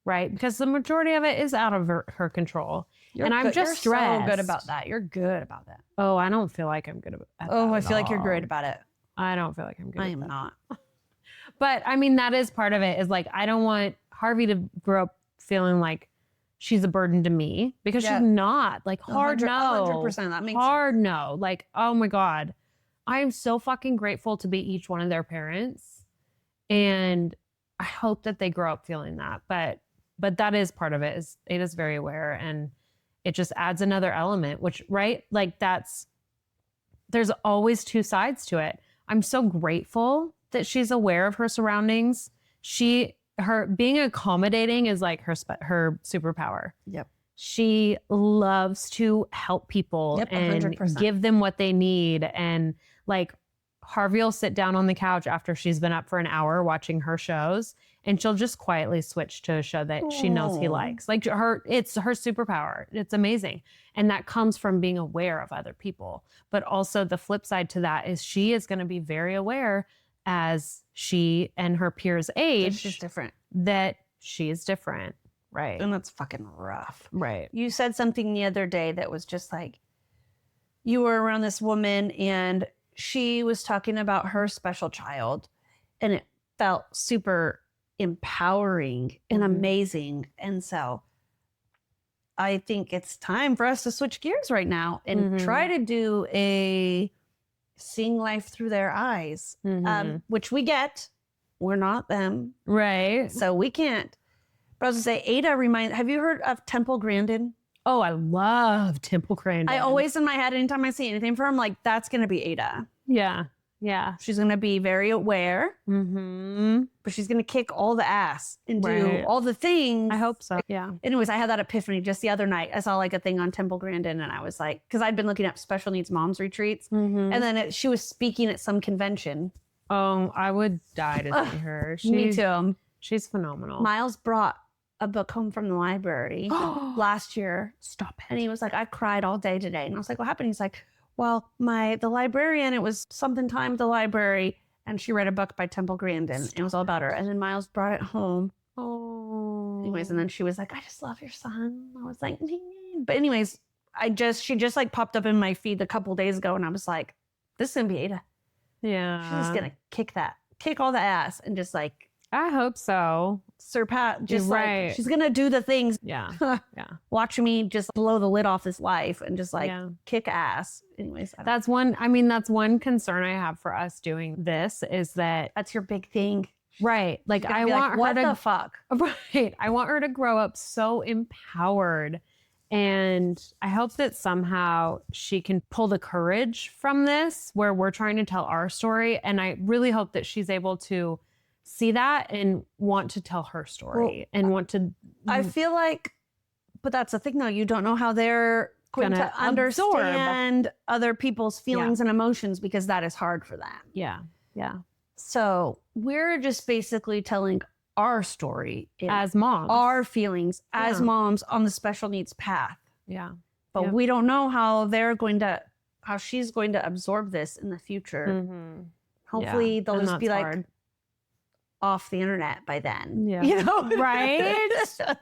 right? Because the majority of it is out of her control. And I'm just you're so good stressed. about that. You're good about that. Oh, I don't feel like I'm good at that. Oh, I at feel like you're great all. about it. I don't feel like I'm good I at am that. not. But I mean, that is part of it is like, I don't want Harvey to grow up feeling like she's a burden to me because Yeah. she's not. Like, hard 100%, no. 100%. That makes Hard no. Like, oh my God. I am so fucking grateful to be each one of their parents. And I hope that they grow up feeling that. But that is part of it. Is it is very aware, and it just adds another element, which, right? Like there's always two sides to it. I'm so grateful that she's aware of her surroundings. Her being accommodating is like her superpower. Yep. She loves to help people Yep, and 100%. give them what they need. And like Harvey will sit down on the couch after she's been up for an hour watching her shows, and she'll just quietly switch to a show that she knows he Aw. likes. Like it's her superpower. It's amazing. And that comes from being aware of other people. But also the flip side to that is she is going to be very aware as she and her peers age She's different. that she is different. Right. And that's fucking rough. Right. You said something the other day that was just like, you were around this woman and she was talking about her special child, and it felt super empowering and amazing. And so I think it's time for us to switch gears right now and try to do a seeing life through their eyes, which we get. We're not them. Right. So we can't. But I was going to say, Ada have you heard of Temple Grandin? Oh, I love Temple Grandin. I always in my head, anytime I see anything from her, I'm like, that's going to be Ada. Yeah. Yeah. She's going to be very aware, but she's going to kick all the ass and do all the things. I hope so. Yeah. Anyways, I had that epiphany just the other night. I saw like a thing on Temple Grandin, and I was like, because I'd been looking up special needs moms retreats, and then she was speaking at some convention. Oh, I would die to see her. Me too. She's phenomenal. Miles brought a book home from the library last year. Stop it. And he was like, I cried all day today. And I was like, what happened? He's like, well, the librarian, it was something time at the library, and she read a book by Temple Grandin. It was all about her. And then Miles brought it home. Oh. Anyways, and then she was like, I just love your son. I was like, but anyways, she just like popped up in my feed a couple days ago, and I was like, this is gonna be Ada. Yeah. She's gonna kick all the ass and just like I hope so. surpass. Just Right. like she's gonna do the things. Yeah. Yeah. Watch me just blow the lid off this life and just like kick ass. Anyways, That's one concern I have for us doing this is that that's your big thing. right. Like I want her what to the fuck? Right. I want her to grow up so empowered. And I hope that somehow she can pull the courage from this where we're trying to tell our story. And I really hope that she's able to see that and want to tell her story and want to. I feel like, but that's the thing though. You don't know how they're going to understand other people's feelings and emotions because that is hard for them. Yeah. Yeah. So we're just basically telling our story As moms. our feelings as moms on the special needs path. Yeah. But we don't know how she's going to absorb this in the future. Hopefully they'll just be like off the internet by then. Yeah. You know? Right.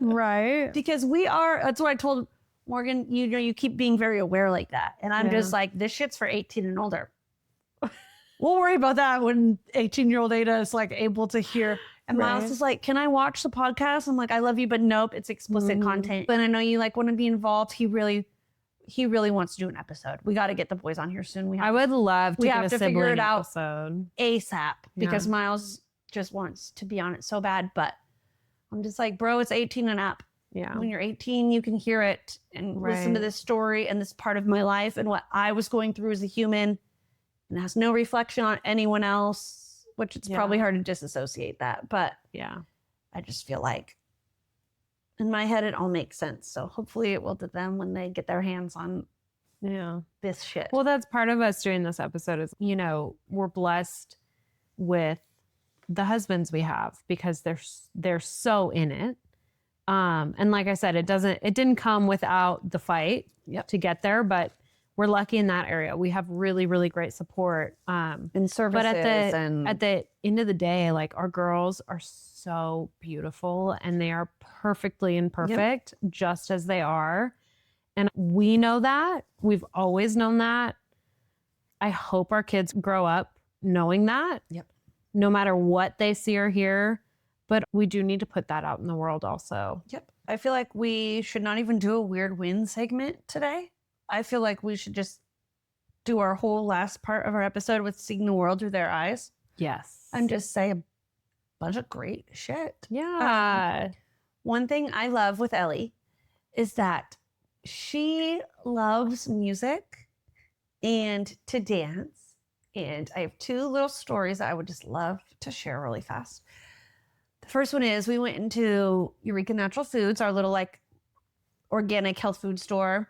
Right. Because that's what I told Morgan, you keep being very aware like that. And I'm just like, this shit's for 18 and older. We'll worry about that when 18-year-old Ada is like able to hear. And Miles is like, can I watch the podcast? I'm like, I love you, but nope, it's explicit content. But I know you like want to be involved. He really wants to do an episode. We got to get the boys on here soon. I would love to we get have a to sibling figure it out episode. ASAP because Miles just wants to be on it so bad. But I'm just like, bro, it's 18 and up. Yeah. When you're 18, you can hear it and listen to this story and this part of my life and what I was going through as a human. And it has no reflection on anyone else, which it's probably hard to disassociate that. But yeah, I just feel like in my head, it all makes sense. So hopefully it will to them when they get their hands on Yeah. this shit. Well, that's part of us doing this episode is, we're blessed with the husbands we have because they're so in it. And like I said, it didn't come without the fight to get there, but we're lucky in that area. We have really, really great support. and services But and at the end of the day, like our girls are so beautiful and they are perfectly imperfect just as they are. And we know that. We've always known that. I hope our kids grow up knowing that. Yep. No matter what they see or hear. But we do need to put that out in the world also. Yep. I feel like we should not even do a weird win segment today. I feel like we should just do our whole last part of our episode with seeing the world through their eyes Yes. and just say a bunch of great shit. Yeah. One thing I love with Ellie is that she loves music and to dance. And I have two little stories that I would just love to share really fast. The first one is we went into Eureka Natural Foods, our little like organic health food store.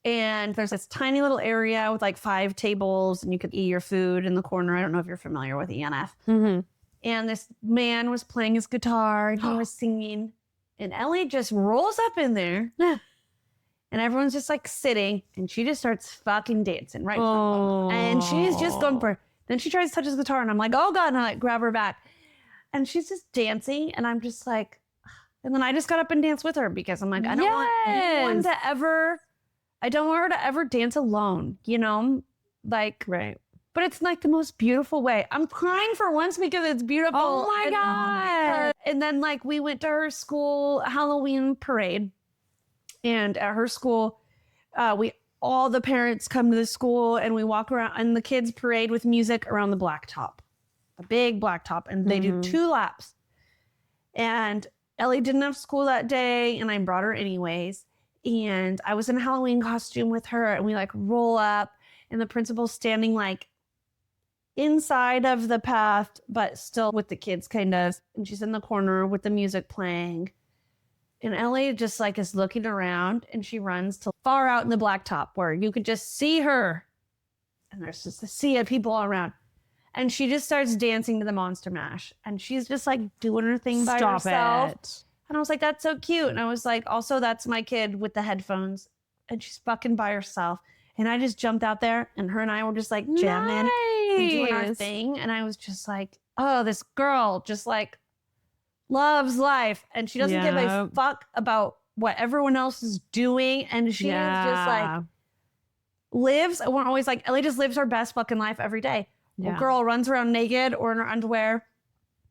And there's this tiny little area with like 5 tables and you could eat your food in the corner. I don't know if you're familiar with ENF. Mm-hmm. And this man was playing his guitar and he was singing. And Ellie just rolls up in there. And everyone's just like sitting and she just starts fucking dancing right in front of them. And she's just going for it. Then she tries to touch his guitar and I'm like, oh God, and I like grab her back. And she's just dancing and I'm just like, and then I just got up and danced with her because I'm like, I don't want anyone to ever, I don't want her to ever dance alone, like, Right. but it's like the most beautiful way. I'm crying for once because it's beautiful. Oh my God. And then like we went to her school Halloween parade. And at her school, all the parents come to the school and we walk around and the kids parade with music around the blacktop, a big blacktop, and they do 2 laps. And Ellie didn't have school that day and I brought her anyways. And I was in a Halloween costume with her and we like roll up and the principal's standing like inside of the path, but still with the kids kind of. And she's in the corner with the music playing. And Ellie just like is looking around and she runs to far out in the blacktop where you could just see her. And there's just a sea of people all around. And she just starts dancing to the Monster Mash. And she's just like doing her thing by herself. It. And I was like, that's so cute. And I was like, also, that's my kid with the headphones. And she's fucking by herself. And I just jumped out there and her and I were just like jamming and doing our thing. And I was just like, oh, this girl just like loves life. And she doesn't give a fuck about what everyone else is doing. And she is just like lives. We're always like, Ellie just lives her best fucking life every day. Yeah. A girl runs around naked or in her underwear.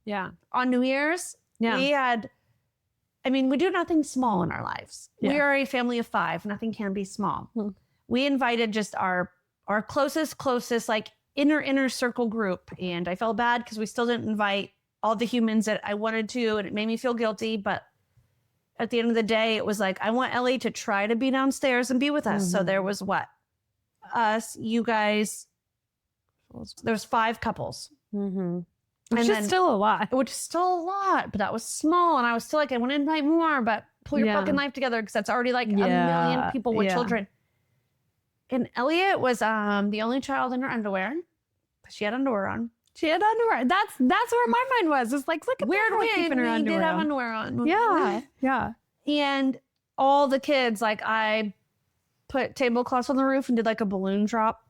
Yeah. On New Year's, we do nothing small in our lives. Yeah. We are a family of 5. Nothing can be small. We invited just our closest, like inner circle group. And I felt bad because we still didn't invite all the humans that I wanted to. And it made me feel guilty. But at the end of the day, it was like, I want Ellie to try to be downstairs and be with us. So there was us, you guys, there's 5 couples. Which is still a lot. Which is still a lot, but that was small. And I was still like, I want to invite more, but pull your fucking life together because that's already like a million people with children. And Elliot was the only child in her underwear. She had underwear on. She had underwear. That's where my mind was. It's like, look at Weird way, keeping her we underwear did have on. underwear on. Yeah. Yeah. And all the kids, like I put tablecloths on the roof and did like a balloon drop.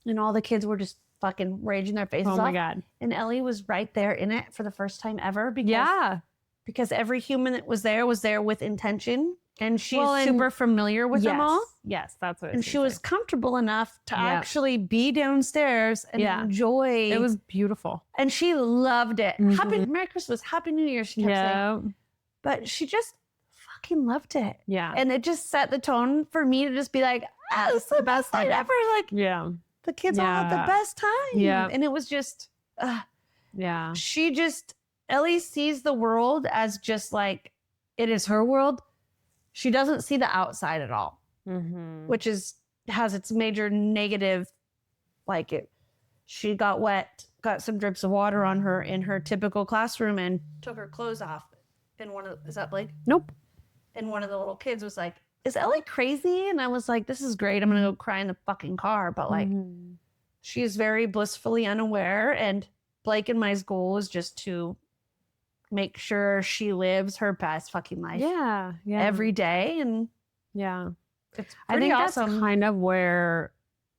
And all the kids were just fucking raging their faces off. Oh my God. And Ellie was right there in it for the first time ever because every human that was there with intention. And she's super familiar with them all. Yes, that's what. And she was comfortable enough to actually be downstairs and enjoy. It was beautiful. And she loved it. Happy Merry Christmas, Happy New Year, she kept saying. But she just fucking loved it. Yeah. And it just set the tone for me to just be like, oh, it's the best night ever. Like, the kids all had the best time. Yeah. And it was just, Ellie sees the world as just like, it is her world. She doesn't see the outside at all, which has its major negative, she got wet, got some drips of water on her in her typical classroom and took her clothes off. Is that Blake? Nope. and one of the little kids was like, "Is Ellie crazy?" And I was like, "This is great. I'm gonna go cry in the fucking car." But like, she is very blissfully unaware, and Blake and my goal is just to make sure she lives her best fucking life Yeah. every day, and Yeah. it's I pretty think awesome. that's kind of where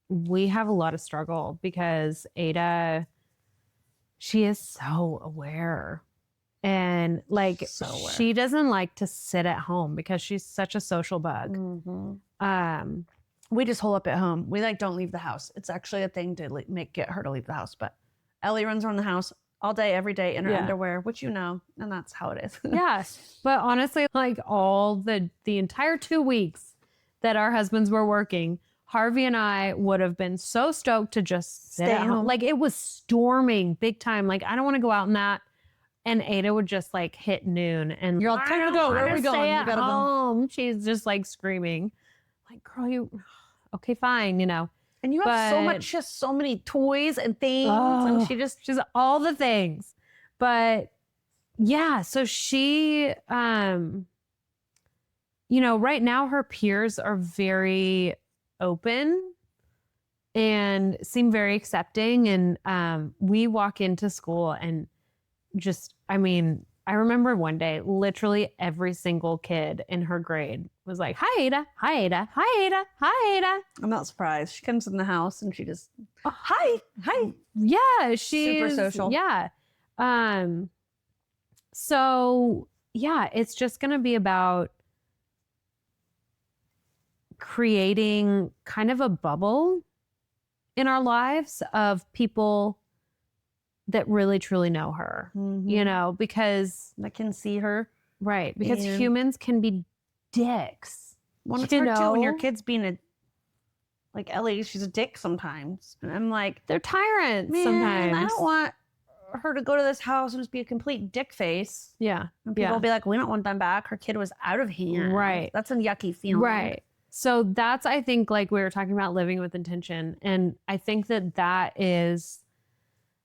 we have a lot of struggle because Ada, she is so aware. And like So aware. she doesn't like to sit at home because she's such a social bug. We just hole up at home. We like don't leave the house. It's actually a thing to get her to leave the house. But Ellie runs around the house all day, every day in her Yeah. underwear, which you know, and that's how it is. Yeah. But honestly, like all the entire 2 weeks that our husbands were working, Harvey and I would have been so stoked to just sit Stay at home. home. Like it was storming big time. Like I don't want to go out in that. And Ada would just like hit noon and You're all, "Time to go. Where are we going? Stay You at gotta go." home. She's just like screaming, like, "Girl, you okay? Fine, you know." And you have so But- much, just so many toys and things, Oh, and she just she's all the things. But yeah, so she, you know, right now her peers are very open and seem very accepting. And we walk into school and just, I mean, I remember one day, literally every single kid in her grade was like, "Hi, Ada. Hi, Ada. Hi, Ada. Hi, Ada." I'm not surprised. She comes in the house and she just, Oh. hi. Yeah, she's social. Yeah. So yeah, it's just gonna be about creating kind of a bubble in our lives of people that really truly know her. You know, because I can see her. right, because And- humans can be dicks. Well, it's You hard too when your know? kid's being like Ellie, she's a dick sometimes. And I'm like, They're tyrants man, sometimes. I don't want her to go to this house and just be a complete dick face. Yeah. And people Yeah. will be like, "We don't want them back. Her kid was out of hand." Right. That's a yucky feeling. Right. So that's, I think, like we were talking about living with intention. And I think that is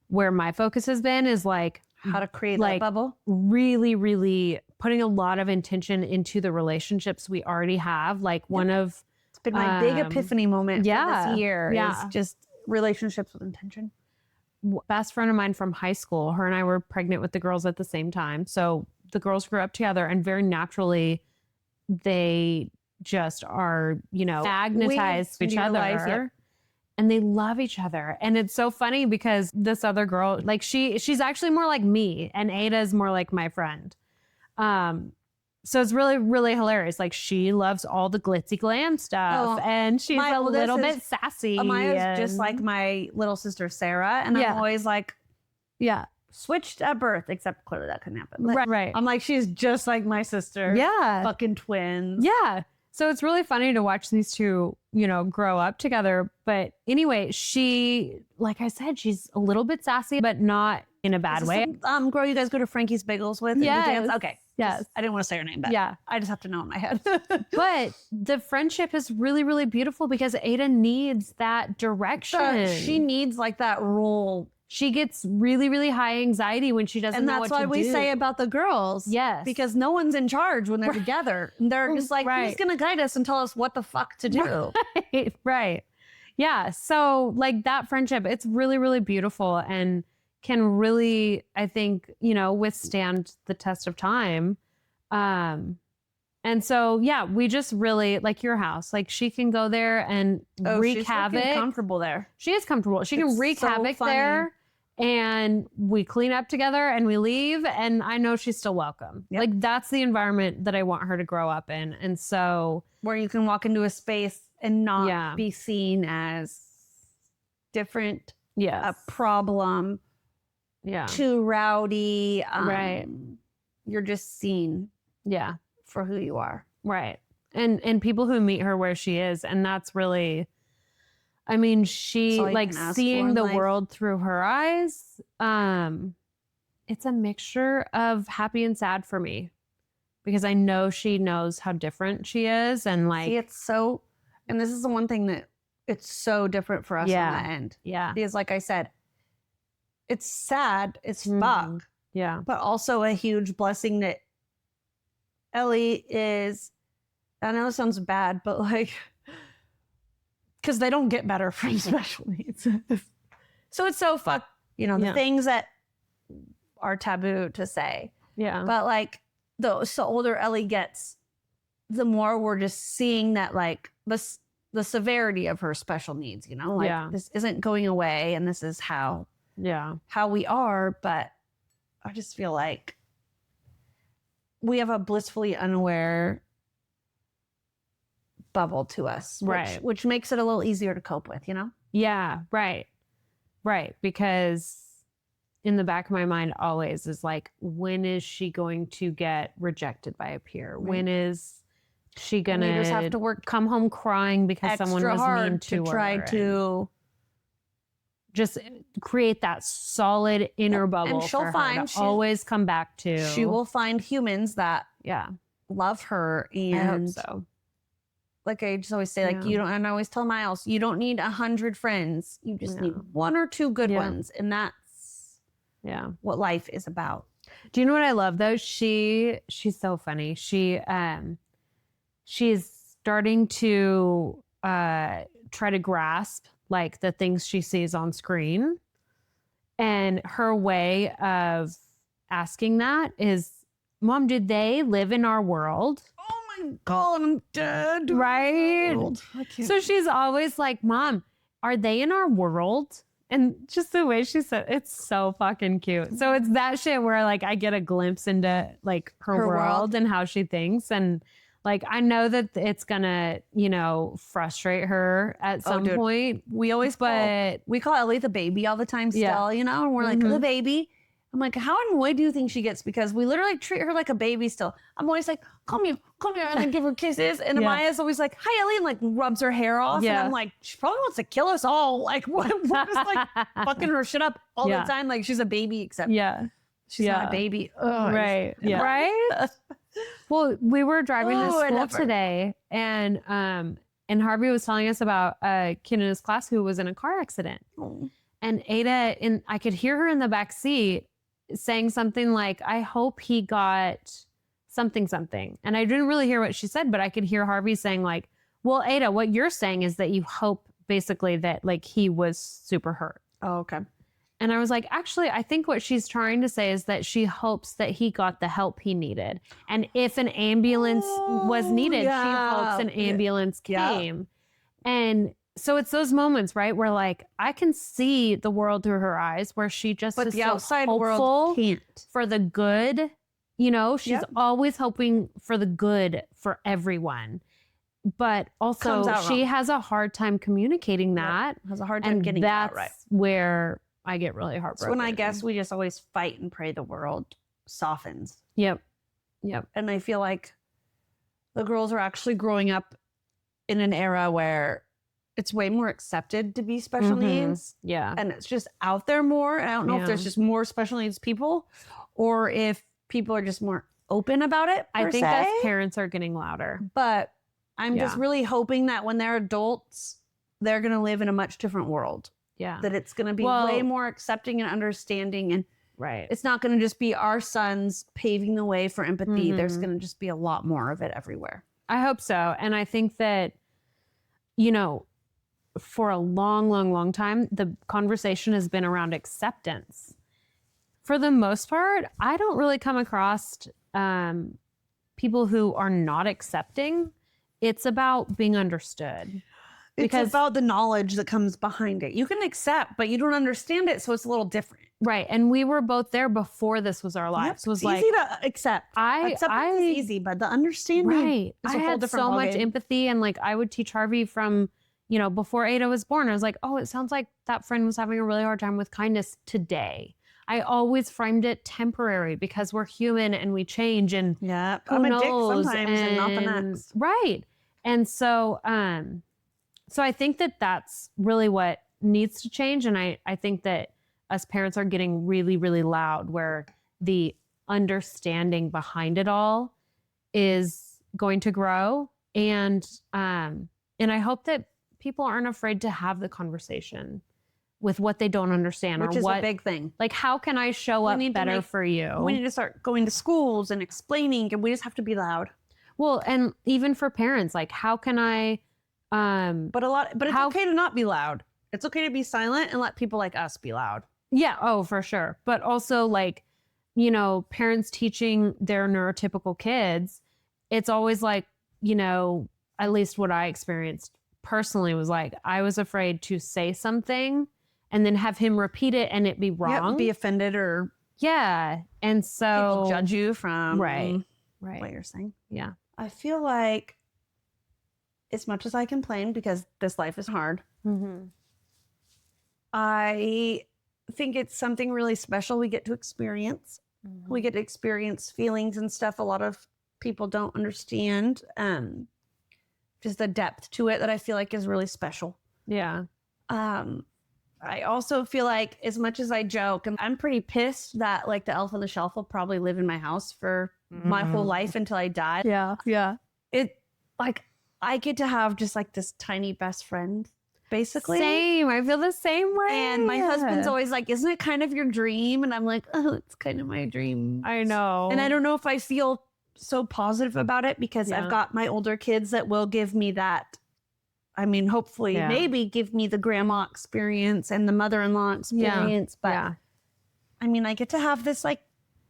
where my focus has been, is like How to create Like, that bubble. really, really putting a lot of intention into the relationships we already have. Like one of, It's been my big um, epiphany moment for yeah, this year yeah. is just relationships with intention. best friend of mine from high school, her and I were pregnant with the girls at the same time. So the girls grew up together and very naturally they just are, you know, magnetized to each other. Utilize, yeah. And they love each other. And it's so funny because this other girl, like she's actually more like me and Ada is more like my friend. So it's really, really hilarious. Like she loves all the glitzy glam stuff Oh, and she's my a oldest little is- bit sassy. Amaya's just and- like my little sister Sarah, and Yeah. I'm always like yeah, switched at birth, except clearly that couldn't happen. But right. I'm like, she's just like my sister. Yeah. Fucking twins. Yeah. So it's really funny to watch these two, you know, grow up together. But anyway, she, like I said, she's a little bit sassy, but not in a bad Is this way. some, girl you guys go to Frankie's Bagels with? and do Yes. dance? Okay. Yes. Just- I didn't want to say her name, but Yeah. I just have to know in my head. But the friendship is really, really beautiful because Ada needs that direction. She needs like that role. She gets really, really high anxiety when she doesn't And know that's what why to we do. say about the girls. Yes. Because no one's in charge when they're Right. together. And they're just like, who's Right. going to guide us and tell us what the fuck to do? Right, right. Yeah. So like that friendship, it's really, really beautiful and can really, I think, you know, withstand the test of time. And so, yeah, we just really like your house. Like she can go there and wreak she's fucking havoc. comfortable there. She is comfortable. She can It's wreak so havoc funny. there. And we clean up together and we leave. And I know she's still welcome. Yep. Like that's the environment that I want her to grow up in. And so, Where you can walk into a space and not Yeah. be seen as different, yes. a problem, Yeah. too rowdy. Right. You're just seen Yeah. for who you are. Right. And people who meet her where she is. And that's really, I mean, she That's all you like can ask for seeing in the life. world through her eyes. It's a mixture of happy and sad for me because I know she knows how different she is. And like, See, it's so, and this is the one thing that it's so different for us Yeah. on the end. yeah. Because like I said, it's sad, it's Mhm. fuck, Yeah. but also a huge blessing that Ellie is, I know it sounds bad, but like, because they don't get better from special needs. So it's so the things that are taboo to say. Yeah. But like, the older Ellie gets, the more we're just seeing that like the severity of her special needs, this isn't going away and this is how we are. But I just feel like we have a blissfully unaware bubble to us, which makes it a little easier to cope with, Yeah, right. Because in the back of my mind always is like, when is she going to get rejected by a peer? Right. When is she gonna just have to work come home crying because someone was mean to her? Try to just create that solid inner bubble. And she'll find always come back to. She will find humans that love her, and I hope so. Like I just always say, like you don't. And I always tell Miles, you don't need 100 friends. You just need 1 or 2 good ones, and that's what life is about. Do you know what I love though? She's so funny. She's starting to try to grasp like the things she sees on screen. And her way of asking that is, Mom, did they live in our world? Oh my God, I'm dead. Right? So she's always like, Mom, are they in our world? And just the way she said, it's so fucking cute. So it's that shit where like I get a glimpse into like her world and how she thinks. And like, I know that it's gonna, frustrate her at some point. We always we call Ellie the baby all the time still, and we're like, the baby. I'm like, how annoyed do you think she gets? Because we literally treat her like a baby still. I'm always like, come here, and I give her kisses. And Amaya's always like, hi, Ellie, and like rubs her hair off. And I'm like, she probably wants to kill us all. Like, we're just like fucking her shit up all the time. Like, she's a baby, except she's not a baby. Ugh, right. Yeah. Right? Well, we were driving to school today, and Harvey was telling us about a kid in his class who was in a car accident. Oh. And Ada, I could hear her in the back seat saying something like, I hope he got something. And I didn't really hear what she said, but I could hear Harvey saying like, well, Ada, what you're saying is that you hope basically that like he was super hurt. Oh, okay. And I was like, actually, I think what she's trying to say is that she hopes that he got the help he needed. And if an ambulance was needed, she hopes an ambulance came. And so it's those moments, right, where like I can see the world through her eyes, where she just is the so outside hopeful world can't. For the good. She's always hoping for the good for everyone. But also she has a hard time communicating that. Has a hard time getting that right. That's where I get really heartbroken. So when I guess we just always fight and pray the world softens. Yep. And I feel like the girls are actually growing up in an era where it's way more accepted to be special needs. Yeah. And it's just out there more. And I don't know if there's just more special needs people or if people are just more open about it. I think as parents are getting louder. But I'm just really hoping that when they're adults, they're going to live in a much different world. Yeah. That it's going to be way more accepting and understanding. And it's not going to just be our sons paving the way for empathy. There's going to just be a lot more of it everywhere. I hope so. And I think that, for a long, long, long time, the conversation has been around acceptance. For the most part, I don't really come across people who are not accepting. It's about being understood. It's about the knowledge that comes behind it. You can accept, but you don't understand it, so it's a little different. Right. And we were both there before this was our lives. It was easy to accept. Acceptance is easy, but the understanding is a whole had different so ballgame. much empathy, and like I would teach Harvey from, before Ada was born. I was like, oh, it sounds like that friend was having a really hard time with kindness today. I always framed it temporary because we're human and we change, and I'm a dick sometimes and not the next. Right. And so so I think that that's really what needs to change. And I think that us parents are getting really, really loud, where the understanding behind it all is going to grow. And I hope that people aren't afraid to have the conversation with what they don't understand, which or is what a big thing. like how can I show We up need to better make- for you? We need to start going to schools and explaining, and we just have to be loud. Well, and even for parents, like how can I But it's How- okay to not be loud. It's okay to be silent and let people like us be loud. yeah, oh, for sure. But also like, you know, parents teaching their neurotypical kids, it's always like, you know, at least what I experienced personally was like I was afraid to say something and then have him repeat it and it be wrong. Be offended or Yeah. And so people judge you from Right. what you're saying. Yeah. I feel like as much as I complain because this life is hard, Mm-hmm. I think it's something really special we get to experience. We get to experience feelings and stuff a lot of people don't understand. Just the depth to it that I feel like is really special. Yeah. I also feel like as much as I joke, and I'm pretty pissed that like the elf on the shelf will probably live in my house for my whole life until I die. Yeah. Yeah. It like I get to have just like this tiny best friend, basically. Same. I feel the same way. And my husband's always like, "Isn't it kind of your dream?" And I'm like, "Oh, it's kind of my dream." I know. And I don't know if I feel so positive about it because Yeah. I've got my older kids that will give me that. I mean, hopefully, Yeah. maybe give me the grandma experience and the mother-in-law experience. But yeah. I mean, I get to have this like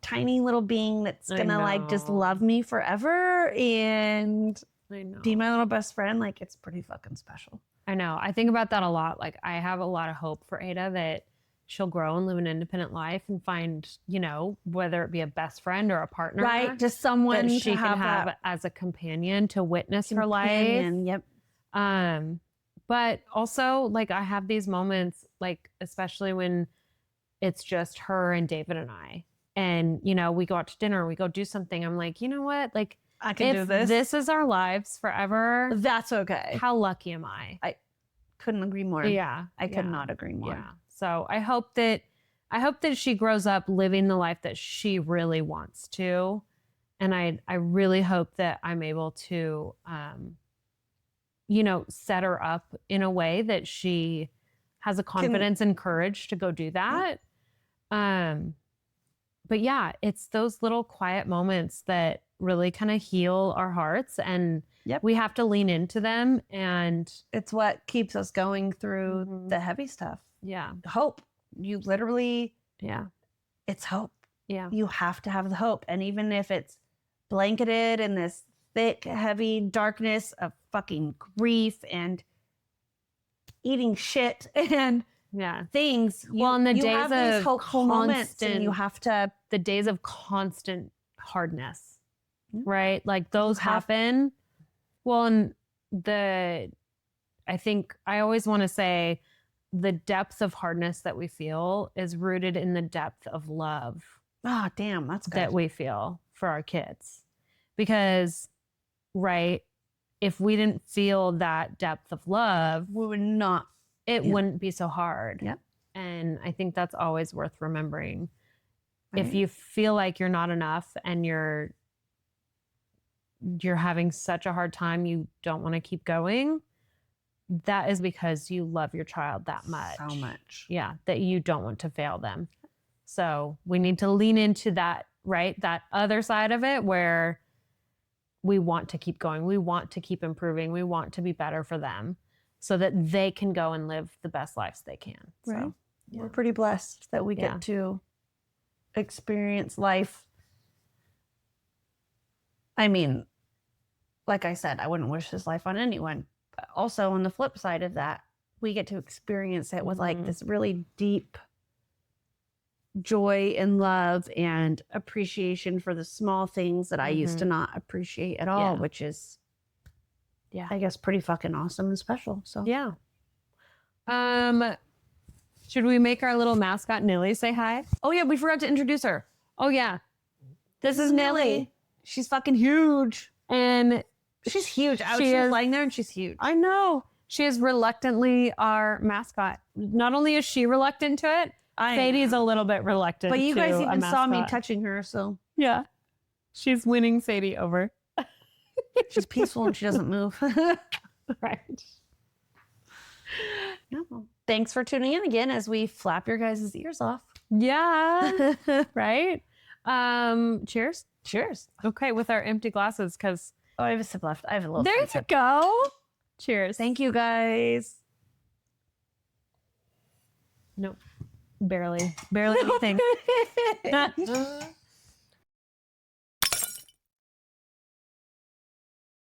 tiny little being that's I gonna like just know. love me forever and I know. be my little best friend. Like it's pretty fucking special. I know. I think about that a lot. Like I have a lot of hope for Ada that she'll grow and live an independent life and find, you know, whether it be a best friend or a partner. Right? Just someone that to she can have that as a companion to witness her life. companion. Yep. But also like I have these moments, like especially when it's just her and David and I, and you know, we go out to dinner, we go do something. I'm like, you know what? Like I can if do this. this is our lives forever, That's okay. how lucky am I? Couldn't agree more. Yeah. I could yeah, not agree more. Yeah. So I hope that she grows up living the life that she really wants to. And I really hope that I'm able to you know, set her up in a way that she has a confidence and courage to go do that. But yeah, it's those little quiet moments that really kind of heal our hearts, and we have to lean into them. And It's what keeps us going through Mhm. the heavy stuff. yeah, Hope. You literally, yeah, it's hope. yeah, You have to have the hope. And even if it's blanketed in this thick, heavy darkness of fucking grief and eating shit and yeah. things, Well, in the you days have these of hopeful moments and you constant- have to, The days of constant hardness, Yeah. right? Like those have- happen. Well, and I think I always want to say the depth of hardness that we feel is rooted in the depth of love oh, damn, that's good. that we feel for our kids. Because, right, if we didn't feel that depth of love, we would not. it Yeah. wouldn't be so hard. Yep. And I think that's always worth remembering. If Right. you feel like you're not enough and you're having such a hard time, you don't want to keep going, that is because you love your child that much. So much. Yeah, that you don't want to fail them. So we need to lean into that, right? That other side of it where we want to keep going. We want to keep improving. We want to be better for them so that they can go and live the best lives they can. Right. So, yeah. We're pretty blessed that we Yeah. get to experience life. I mean, like I said, I wouldn't wish this life on anyone. But also on the flip side of that, we get to experience it with like Mhm. this really deep joy and love and appreciation for the small things that I used to not appreciate at all, Yeah. which is, Yeah. I guess, pretty fucking awesome and special. So Yeah. Should we make our little mascot Nilly say hi? oh yeah, we forgot to introduce her. Oh yeah. This is Nilly. She's fucking huge. And She's huge. I was She just is- lying there and she's huge. I know she is reluctantly our mascot. Not only is she reluctant to it, Sadie's a little bit reluctant. But you guys to a even saw me mascot. touching her, so Yeah. She's winning Sadie over. she's peaceful and she doesn't move. Right. No. Thanks for tuning in again as we flap your guys' ears off. Yeah. Right? Cheers. Cheers. Okay, with our empty glasses, because Oh, I have a sip left. I have a little there you sip. go. Cheers. Thank you, guys. Nope. Barely. Barely anything.